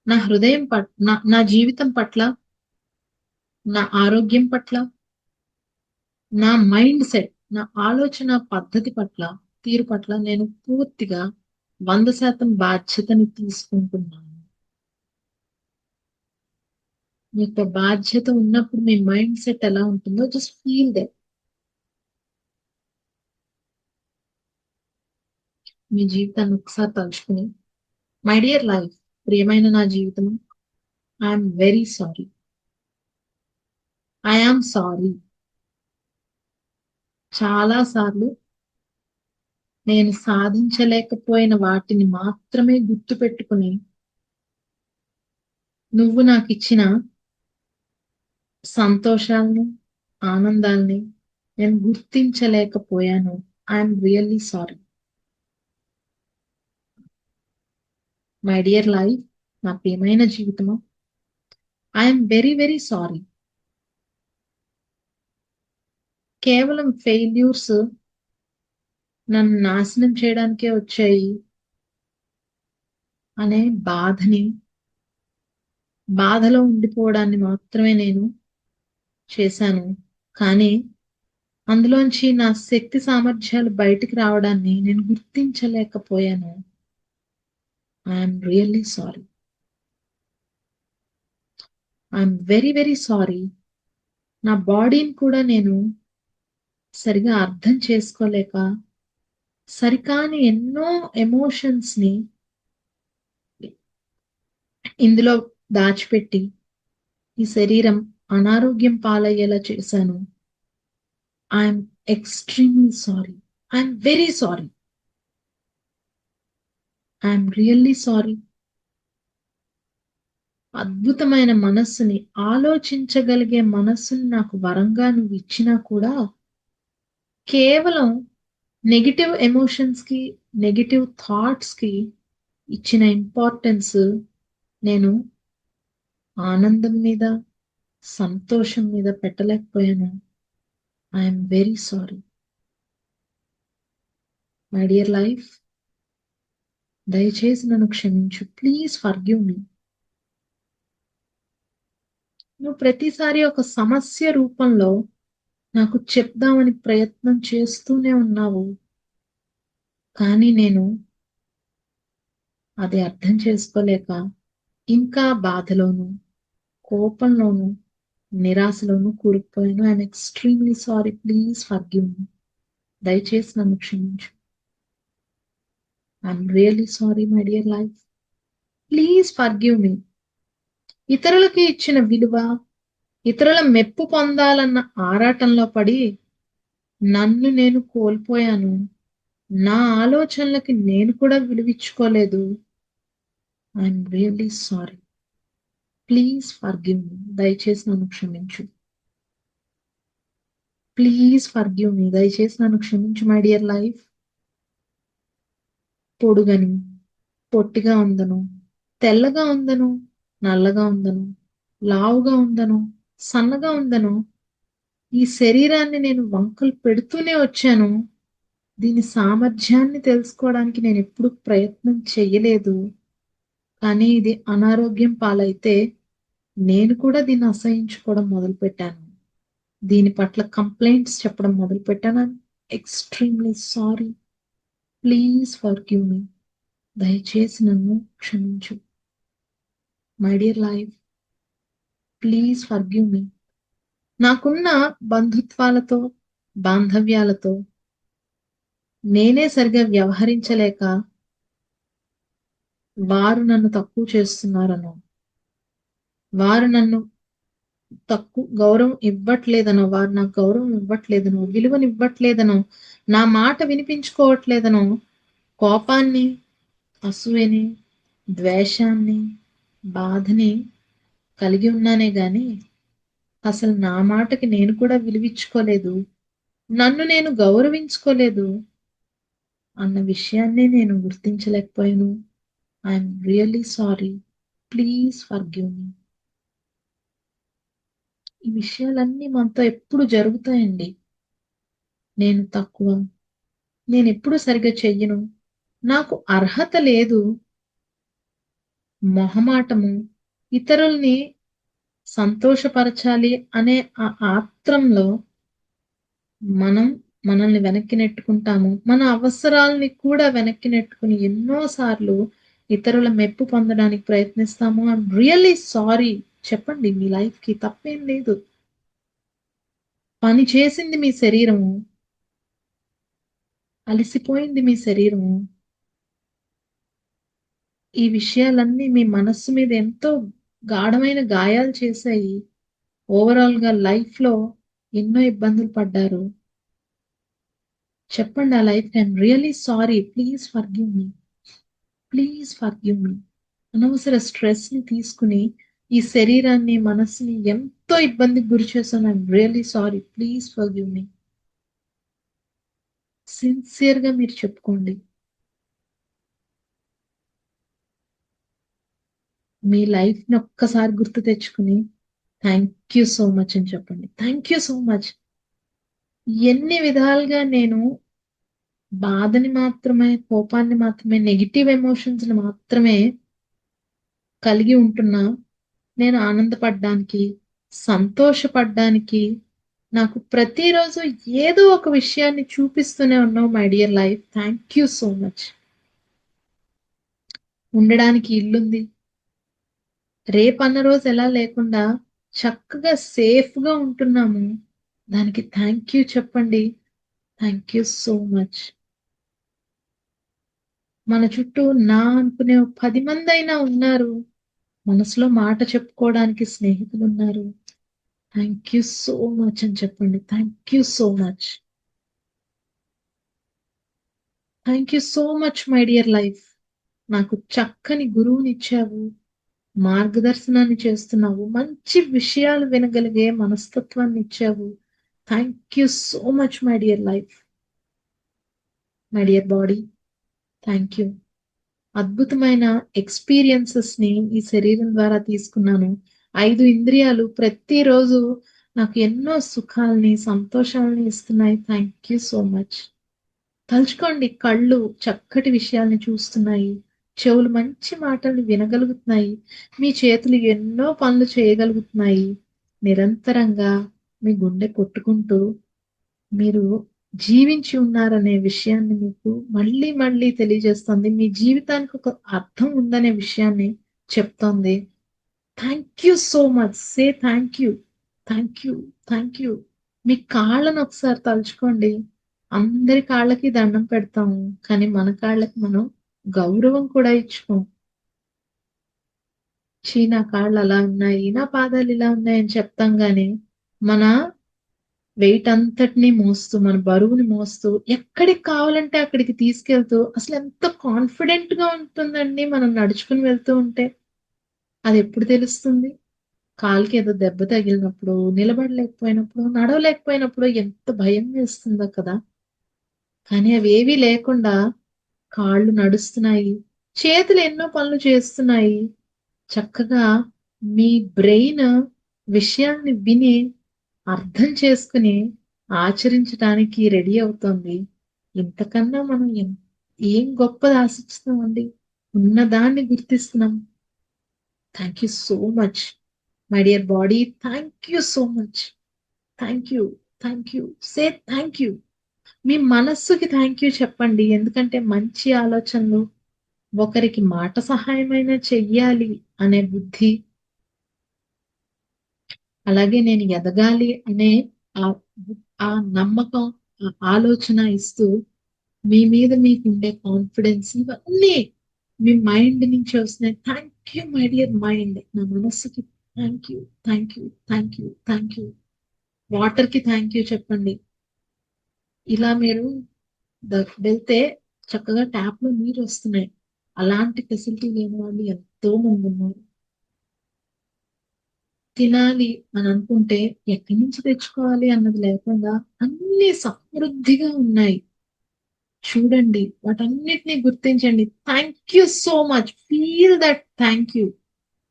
నా హృదయం పట్ల, నా జీవితం పట్ల, నా ఆరోగ్యం పట్ల, నా మైండ్ సెట్, నా ఆలోచన పద్ధతి పట్ల, తీరు పట్ల నేను పూర్తిగా 100% బాధ్యతని తీసుకుంటున్నాను. మీకు బాధ్యత ఉన్నప్పుడు మీ మైండ్ సెట్ ఎలా ఉంటుందో జస్ట్ ఫీల్ దే. మీ జీవితాన్ని ఒకసారి తలుచుకుని, మై డియర్ లైఫ్, ప్రియమైన నా జీవితం, I'm very sorry, I am sorry. చాలా సార్లు నేను సాధించలేకపోయిన వాటిని మాత్రమే గుర్తు పెట్టుకుని, నువ్వు నాకు ఇచ్చిన సంతోషాల్ని, ఆనందాల్ని నేను గుర్తించలేకపోయాను. I'm really sorry. My dear life, నా ప్రియమైన జీవితము, ఐఎమ్ వెరీ వెరీ సారీ. కేవలం ఫెయిల్యూర్స్ నన్ను నాశనం చేయడానికే వచ్చాయి అనే బాధలో ఉండిపోవడాన్ని మాత్రమే నేను చేశాను. కానీ అందులోంచి నా శక్తి సామర్థ్యాలు బయటికి రావడాన్ని నేను గుర్తించలేకపోయాను. I'm really sorry. I'm very very sorry. నా బాడీని కూడా నేను సరిగా అర్థం చేసుకోలేక, సరికాని ఎన్నో ఎమోషన్స్ ని ఇందులో దాచిపెట్టి ఈ శరీరం అనారోగ్యం పాలయ్యేలా చేశాను. I'm extremely sorry. I'm very sorry. I'm really sorry. అద్భుతమైన మనస్సుని, ఆలోచించగలిగే మనస్సుని నాకు వరంగా నువ్వు ఇచ్చినా కూడా కేవలం నెగిటివ్ ఎమోషన్స్ కి, నెగిటివ్ థాట్స్ కి ఇచ్చిన ఇంపార్టెన్స్ నేను ఆనందం మీద, సంతోషం మీద పెట్టలేకపోయాను. I'm very sorry. My dear life, దయచేసి నన్ను క్షమించు. Please forgive me. నువ్వు ప్రతిసారి ఒక సమస్య రూపంలో నాకు చెప్దామని ప్రయత్నం చేస్తూనే ఉన్నావు. కానీ నేను అది అర్థం చేసుకోలేక ఇంకా బాధలోను, కోపంలోను, నిరాశలోను కూరుకుపోయాను. I'm extremely sorry. Please forgive me. దయచేసి నన్ను క్షమించు. I'm really sorry my dear life. Please forgive me. ఇతరులకి ఇచ్చిన విలువ, ఇతరుల మెప్పు పొందాలన్న ఆరాటంలో పడి నన్ను నేను కోల్పోయాను. నా ఆలోచనలకి నేను కూడా విలువిచ్చుకోలేదు. I'm really sorry. Please forgive me. దయచేసి నన్ను క్షమించు. Please forgive me. దయచేసి నన్ను క్షమించు మై డియర్ లైఫ్. పొడుగని, పొట్టిగా ఉందను, తెల్లగా ఉందను, నల్లగా ఉందను, లావుగా ఉందను, సన్నగా ఉందను, ఈ శరీరాన్ని నేను వంకలు పెడుతూనే వచ్చాను. దీని సామర్థ్యాన్ని తెలుసుకోవడానికి నేను ఎప్పుడు ప్రయత్నం చెయ్యలేదు. కానీ ఇది అనారోగ్యం పాలైతే నేను కూడా దీన్ని అసహించుకోవడం మొదలుపెట్టాను. దీని పట్ల కంప్లైంట్స్ చెప్పడం మొదలుపెట్టాను. Extremely sorry. Please forgive me. దయచేసి నన్ను క్షమించు my dear life. Please forgive మీ. నాకున్న బంధుత్వాలతో, బాంధవ్యాలతో నేనే సరిగా వ్యవహరించలేక వారు నన్ను తక్కువ చేస్తున్నారనో, వారు నన్ను తక్కువ గౌరవం ఇవ్వట్లేదనో, వారు నాకు గౌరవం ఇవ్వట్లేదనో, విలువనివ్వట్లేదనో, నా మాట వినిపించుకోవట్లేదనో కోపాన్ని, అసూయని, ద్వేషాన్ని, బాధని కలిగి ఉన్నానే గాని అసలు నా మాటకి నేను కూడా విలువిచ్చుకోలేదు, నన్ను నేను గౌరవించుకోలేదు అన్న విషయాన్ని నేను గుర్తించలేకపోయాను. I'm really sorry. Please forgive me. ఈ విషయాలన్నీ మనతో ఎప్పుడు జరుగుతాయండి. నేను తక్కువ, నేను ఎప్పుడు సరిగ్గా చెయ్యను, నాకు అర్హత లేదు, మొహమాటము, ఇతరుల్ని సంతోషపరచాలి అనే ఆ ఆత్రంలో మనల్ని వెనక్కి నెట్టుకుంటాము. మన అవసరాల్ని కూడా వెనక్కి నెట్టుకుని ఎన్నోసార్లు ఇతరుల మెప్పు పొందడానికి ప్రయత్నిస్తాము. I'm really sorry. చెప్పండి, మీ లైఫ్ కి తప్పేం లేదు. పని చేసింది మీ శరీరము, అలసిపోయింది మీ శరీరము. ఈ విషయాలన్నీ మీ మనస్సు మీద ఎంతో గాఢమైన గాయాలు చేశాయి. ఓవరాల్ గా లైఫ్ లో ఎన్నో ఇబ్బందులు పడ్డారు. చెప్పండి ఆ life. I'm really sorry. Please forgive me. Please forgive మీ. అనవసర స్ట్రెస్ ని తీసుకుని ఈ శరీరాన్ని, మనస్సుని ఎంతో ఇబ్బందికి గురి చేశాను. I'm really sorry. Please forgive me. Sincere గా మీరు చెప్పుకోండి. మీ లైఫ్ ని ఒక్కసారి గుర్తు తెచ్చుకుని థ్యాంక్ యూ సో మచ్ అని చెప్పండి. Thank you so much. ఎన్ని విధాలుగా నేను బాధని మాత్రమే, కోపాన్ని మాత్రమే, నెగిటివ్ ఎమోషన్స్ ని మాత్రమే కలిగి ఉంటున్నా, నేను ఆనందపడ్డానికి, సంతోషపడ్డానికి నాకు ప్రతిరోజు ఏదో ఒక విషయాన్ని చూపిస్తూనే ఉన్నావు my dear life. Thank you so much. ఉండడానికి ఇల్లుంది, రేపన్న రోజు ఎలా లేకుండా చక్కగా సేఫ్ గా ఉంటున్నాము. దానికి థ్యాంక్ యూ చెప్పండి. Thank you so much. మన చుట్టూ నా అనుకునే 10 మంది అయినా ఉన్నారు. మనసులో మాట చెప్పుకోవడానికి స్నేహితులు ఉన్నారు. థ్యాంక్ యూ సో మచ్ అని చెప్పండి. Thank you so much. Thank you so much my dear life. నాకు చక్కని గురువునిచ్చావు, మార్గదర్శనాన్ని చేస్తున్నావు, మంచి విషయాలు వినగలిగే మనస్తత్వాన్ని ఇచ్చావు. Thank you so much my dear life. My dear body, thank you. అద్భుతమైన ఎక్స్పీరియన్సెస్ ని ఈ శరీరం ద్వారా తీసుకున్నాను. 5 ఇంద్రియాలు ప్రతిరోజు నాకు ఎన్నో సుఖాలని, సంతోషాలని ఇస్తున్నాయి. Thank you so much. తలుచుకోండి, కళ్ళు చక్కటి విషయాల్ని చూస్తున్నాయి, చెవులు మంచి మాటల్ని వినగలుగుతున్నాయి, మీ చేతులు ఎన్నో పనులు చేయగలుగుతున్నాయి. నిరంతరంగా మీ గుండె కొట్టుకుంటూ మీరు జీవించి ఉన్నారనే విషయాన్ని మీకు మళ్ళీ మళ్ళీ తెలియజేస్తుంది. మీ జీవితానికి ఒక అర్థం ఉందనే విషయాన్ని చెప్తోంది. Thank you so much. Say thank you. Thank you. Thank you. మీ కాళ్ళను ఒకసారి తలుచుకోండి. అందరి కాళ్ళకి దండం పెడతాము. కానీ మన కాళ్ళకి మనం గౌరవం కూడా ఇచ్చుకోం. నా కాళ్ళు అలా ఉన్నాయి, నా పాదాలు ఇలా ఉన్నాయని చెప్తాం గాని మన వెయిట్ అంతటిని మోస్తూ, మన బరువుని మోస్తూ ఎక్కడికి కావాలంటే అక్కడికి తీసుకెళ్తూ అసలు ఎంత కాన్ఫిడెంట్ గా ఉంటుందండి మనం నడుచుకుని వెళ్తూ ఉంటే. అది ఎప్పుడు తెలుస్తుంది? కాలుకి ఏదో దెబ్బ తగిలినప్పుడు, నిలబడలేకపోయినప్పుడు, నడవలేకపోయినప్పుడు ఎంత భయం వేస్తుందో కదా. కానీ అవేవీ లేకుండా కాళ్ళు నడుస్తున్నాయి, చేతులు ఎన్నో పనులు చేస్తున్నాయి. చక్కగా మీ బ్రెయిన్ విషయాన్ని విని అర్థం చేసుకుని ఆచరించడానికి రెడీ అవుతోంది. ఇంతకన్నా మనం ఏం గొప్పది ఆశిస్తున్నామండి? ఉన్నదాన్ని గుర్తిస్తున్నాం. Thank you so much my dear body. Thank you so much. Thank you. Thank you. Say thank you. మీ మనస్సుకి థ్యాంక్ యూ చెప్పండి. ఎందుకంటే మంచి ఆలోచనలు, ఒకరికి మాట సహాయమైనా చెయ్యాలి అనే బుద్ధి, అలాగే నేను ఎదగాలి అనే ఆ ఆ నమ్మకం, ఆ ఆలోచన ఇస్తూ మీ మీద మీకు ఉండే కాన్ఫిడెన్స్, ఇవన్నీ మీ మైండ్ నుంచి వస్తున్నాయి. Thank you my dear mind. నా మనస్సుకి thank you. Thank you. Thank you. Thank you. Water కి థ్యాంక్ యూ చెప్పండి. ఇలా మీరు వెళ్తే చక్కగా ట్యాప్ లో నీరు వస్తున్నాయి. అలాంటి ఫెసిలిటీ లేని వాళ్ళు ఎంతో మంది ఉన్నారు. తినాలి అని అనుకుంటే ఎక్కడి నుంచి తెచ్చుకోవాలి అన్నది లేకుండా అన్ని సమృద్ధిగా ఉన్నాయి. చూడండి, వాటన్నిటిని గుర్తించండి. Thank you so much. Feel that thank you.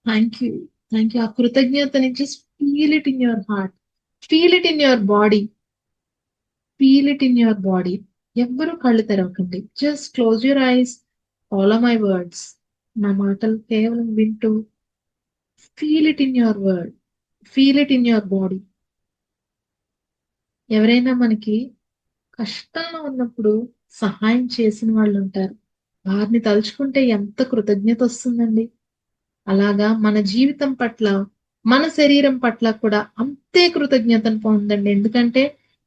Thank you. Thank you. ఆ కృతజ్ఞతని just feel it in your heart, feel it in your body, feel it in your body. ఎవ్వరూ కళ్ళు తెరవకండి. Just close your eyes, follow my words. నా మాటలు కేవలం వింటూ feel it in your word, feel it in your body. ఎవరైనా మనకి కష్టంలో ఉన్నప్పుడు సహాయం చేసిన వాళ్ళు ఉంటారు. వారిని తలుచుకుంటే ఎంత కృతజ్ఞత వస్తుందండి. అలాగా మన జీవితం పట్ల, మన శరీరం పట్ల కూడా అంతే కృతజ్ఞతను పొందండి. ఎందుకంటే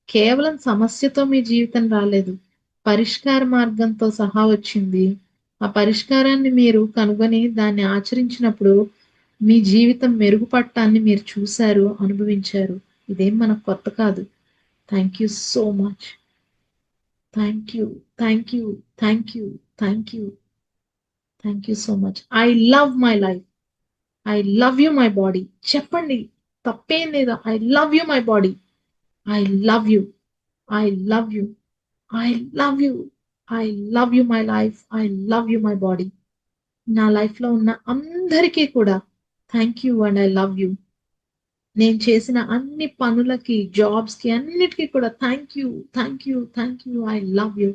కేవలం సమస్యతో మీ జీవితం రాలేదు, పరిష్కార మార్గంతో సహా వచ్చింది. ఆ పరిష్కారాన్ని మీరు కనుగొని దాన్ని ఆచరించినప్పుడు మీ జీవితం మెరుగుపడటాన్ని మీరు చూశారు, అనుభవించారు. ఇదేం మనకు కొత్త కాదు. Thank you so much. Thank you. Thank you. Thank you. Thank you. Thank you so much. I love my life. I love you my body. చెప్పండి, తప్పేం లేదా. I love you my body. I love you. I love you. I love you. I love you my life. I love you my body. నా life లో ఉన్న అందరికీ కూడా thank you and I love you. నేను చేసిన అన్ని పనులకి, jobs కి, అన్నిటికీ కూడా thank you. Thank you. Thank you. I love you.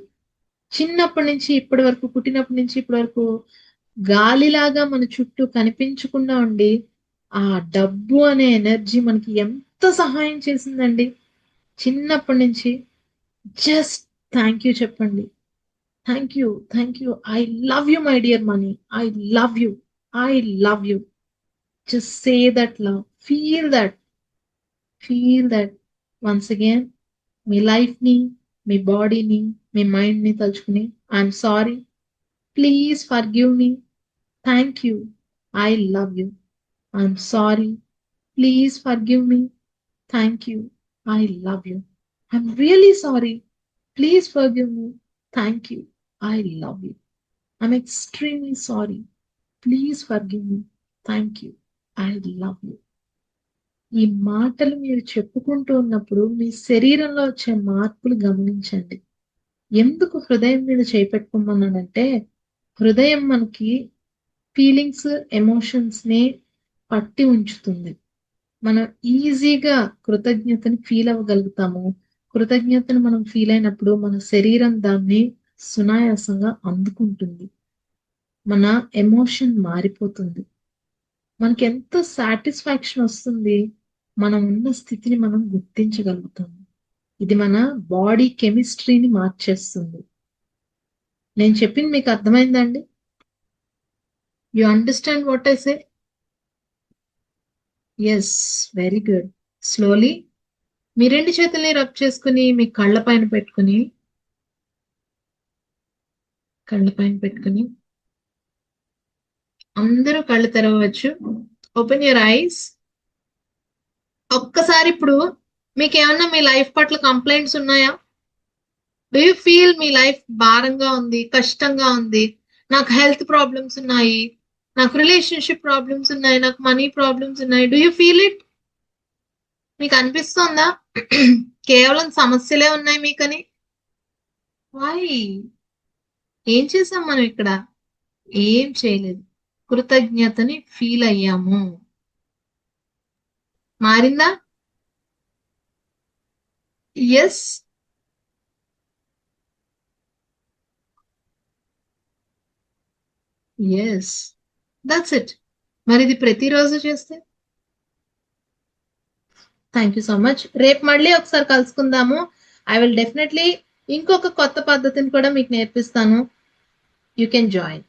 చిన్నప్పటి నుంచి ఇప్పటి వరకు, పుట్టినప్పటి నుంచి ఇప్పటి వరకు గాలిలాగా మన చుట్టూ కనిపించకుండా ఉండి ఆ డబ్బు అనే ఎనర్జీ మనకి ఎంత సహాయం చేసిందండి. చిన్నప్పటి నుంచి జస్ట్ థ్యాంక్ యూ చెప్పండి. Thank you. Thank you. I love you my dear money. I love you. I love you. Just say that love. Feel that. Feel that. Once again me life ని, మీ బాడీని, మీ mind ని తలుచుకుని I'm sorry, please forgive me, thank you, I love you, I'm sorry, please forgive me, thank you, I love you, I'm really sorry, please forgive me, thank you, I love you, I'm extremely sorry, please forgive me, thank you, I love you. ఈ మాటలు మీరు చెప్పుకుంటూ ఉన్నప్పుడు మీ శరీరంలో వచ్చే మార్పులు గమనించండి. ఎందుకు హృదయం మీద చేపెట్టుకోమన్నానంటే, హృదయం మనకి ఫీలింగ్స్, ఎమోషన్స్ ని పట్టి ఉంచుతుంది. మనం ఈజీగా కృతజ్ఞతని ఫీల్ అవ్వగలుగుతాము. కృతజ్ఞతను మనం ఫీల్ అయినప్పుడు మన శరీరం దాన్ని సునాయాసంగా అందుకుంటుంది. మన ఎమోషన్ మారిపోతుంది. మనకి ఎంతో సాటిస్ఫాక్షన్ వస్తుంది మనం ఉన్న స్థితిని మనం గుర్తించగలుగుతాం. ఇది మన బాడీ కెమిస్ట్రీని మార్చేస్తుంది. నేను చెప్పింది మీకు అర్థమైందండి? You understand what I say? Yes, very good. Slowly మీ 2 చేతుల్ని రబ్ చేసుకుని మీ కళ్ళ పైన పెట్టుకుని అందరూ కళ్ళు తెరవచ్చు. Open your ice. ఒక్కసారి ఇప్పుడు మీకు ఏమన్నా మీ లైఫ్ పట్ల కంప్లైంట్స్ ఉన్నాయా? Do you feel me life భారంగా ఉంది, కష్టంగా ఉంది, నాకు హెల్త్ ప్రాబ్లమ్స్ ఉన్నాయి, నాకు రిలేషన్షిప్ ప్రాబ్లమ్స్ ఉన్నాయి, నాకు మనీ ప్రాబ్లమ్స్ ఉన్నాయి? Do you feel it? మీకు అనిపిస్తుందా కేవలం సమస్యలే ఉన్నాయి మీకని? వై? ఏం చేసాం మనం ఇక్కడ? ఏం చేయలేదు. కృతజ్ఞతని ఫీల్ అయ్యాము. మారిందా? ఎస్. Yes, that's it. మరి ఇది ప్రతిరోజు చేస్తే? Thank you so much. రేపు మళ్ళీ ఒకసారి కలుసుకుందాము. ఐ విల్ డెఫినెట్లీ ఇంకొక కొత్త పద్ధతిని కూడా మీకు నేర్పిస్తాను. You can join.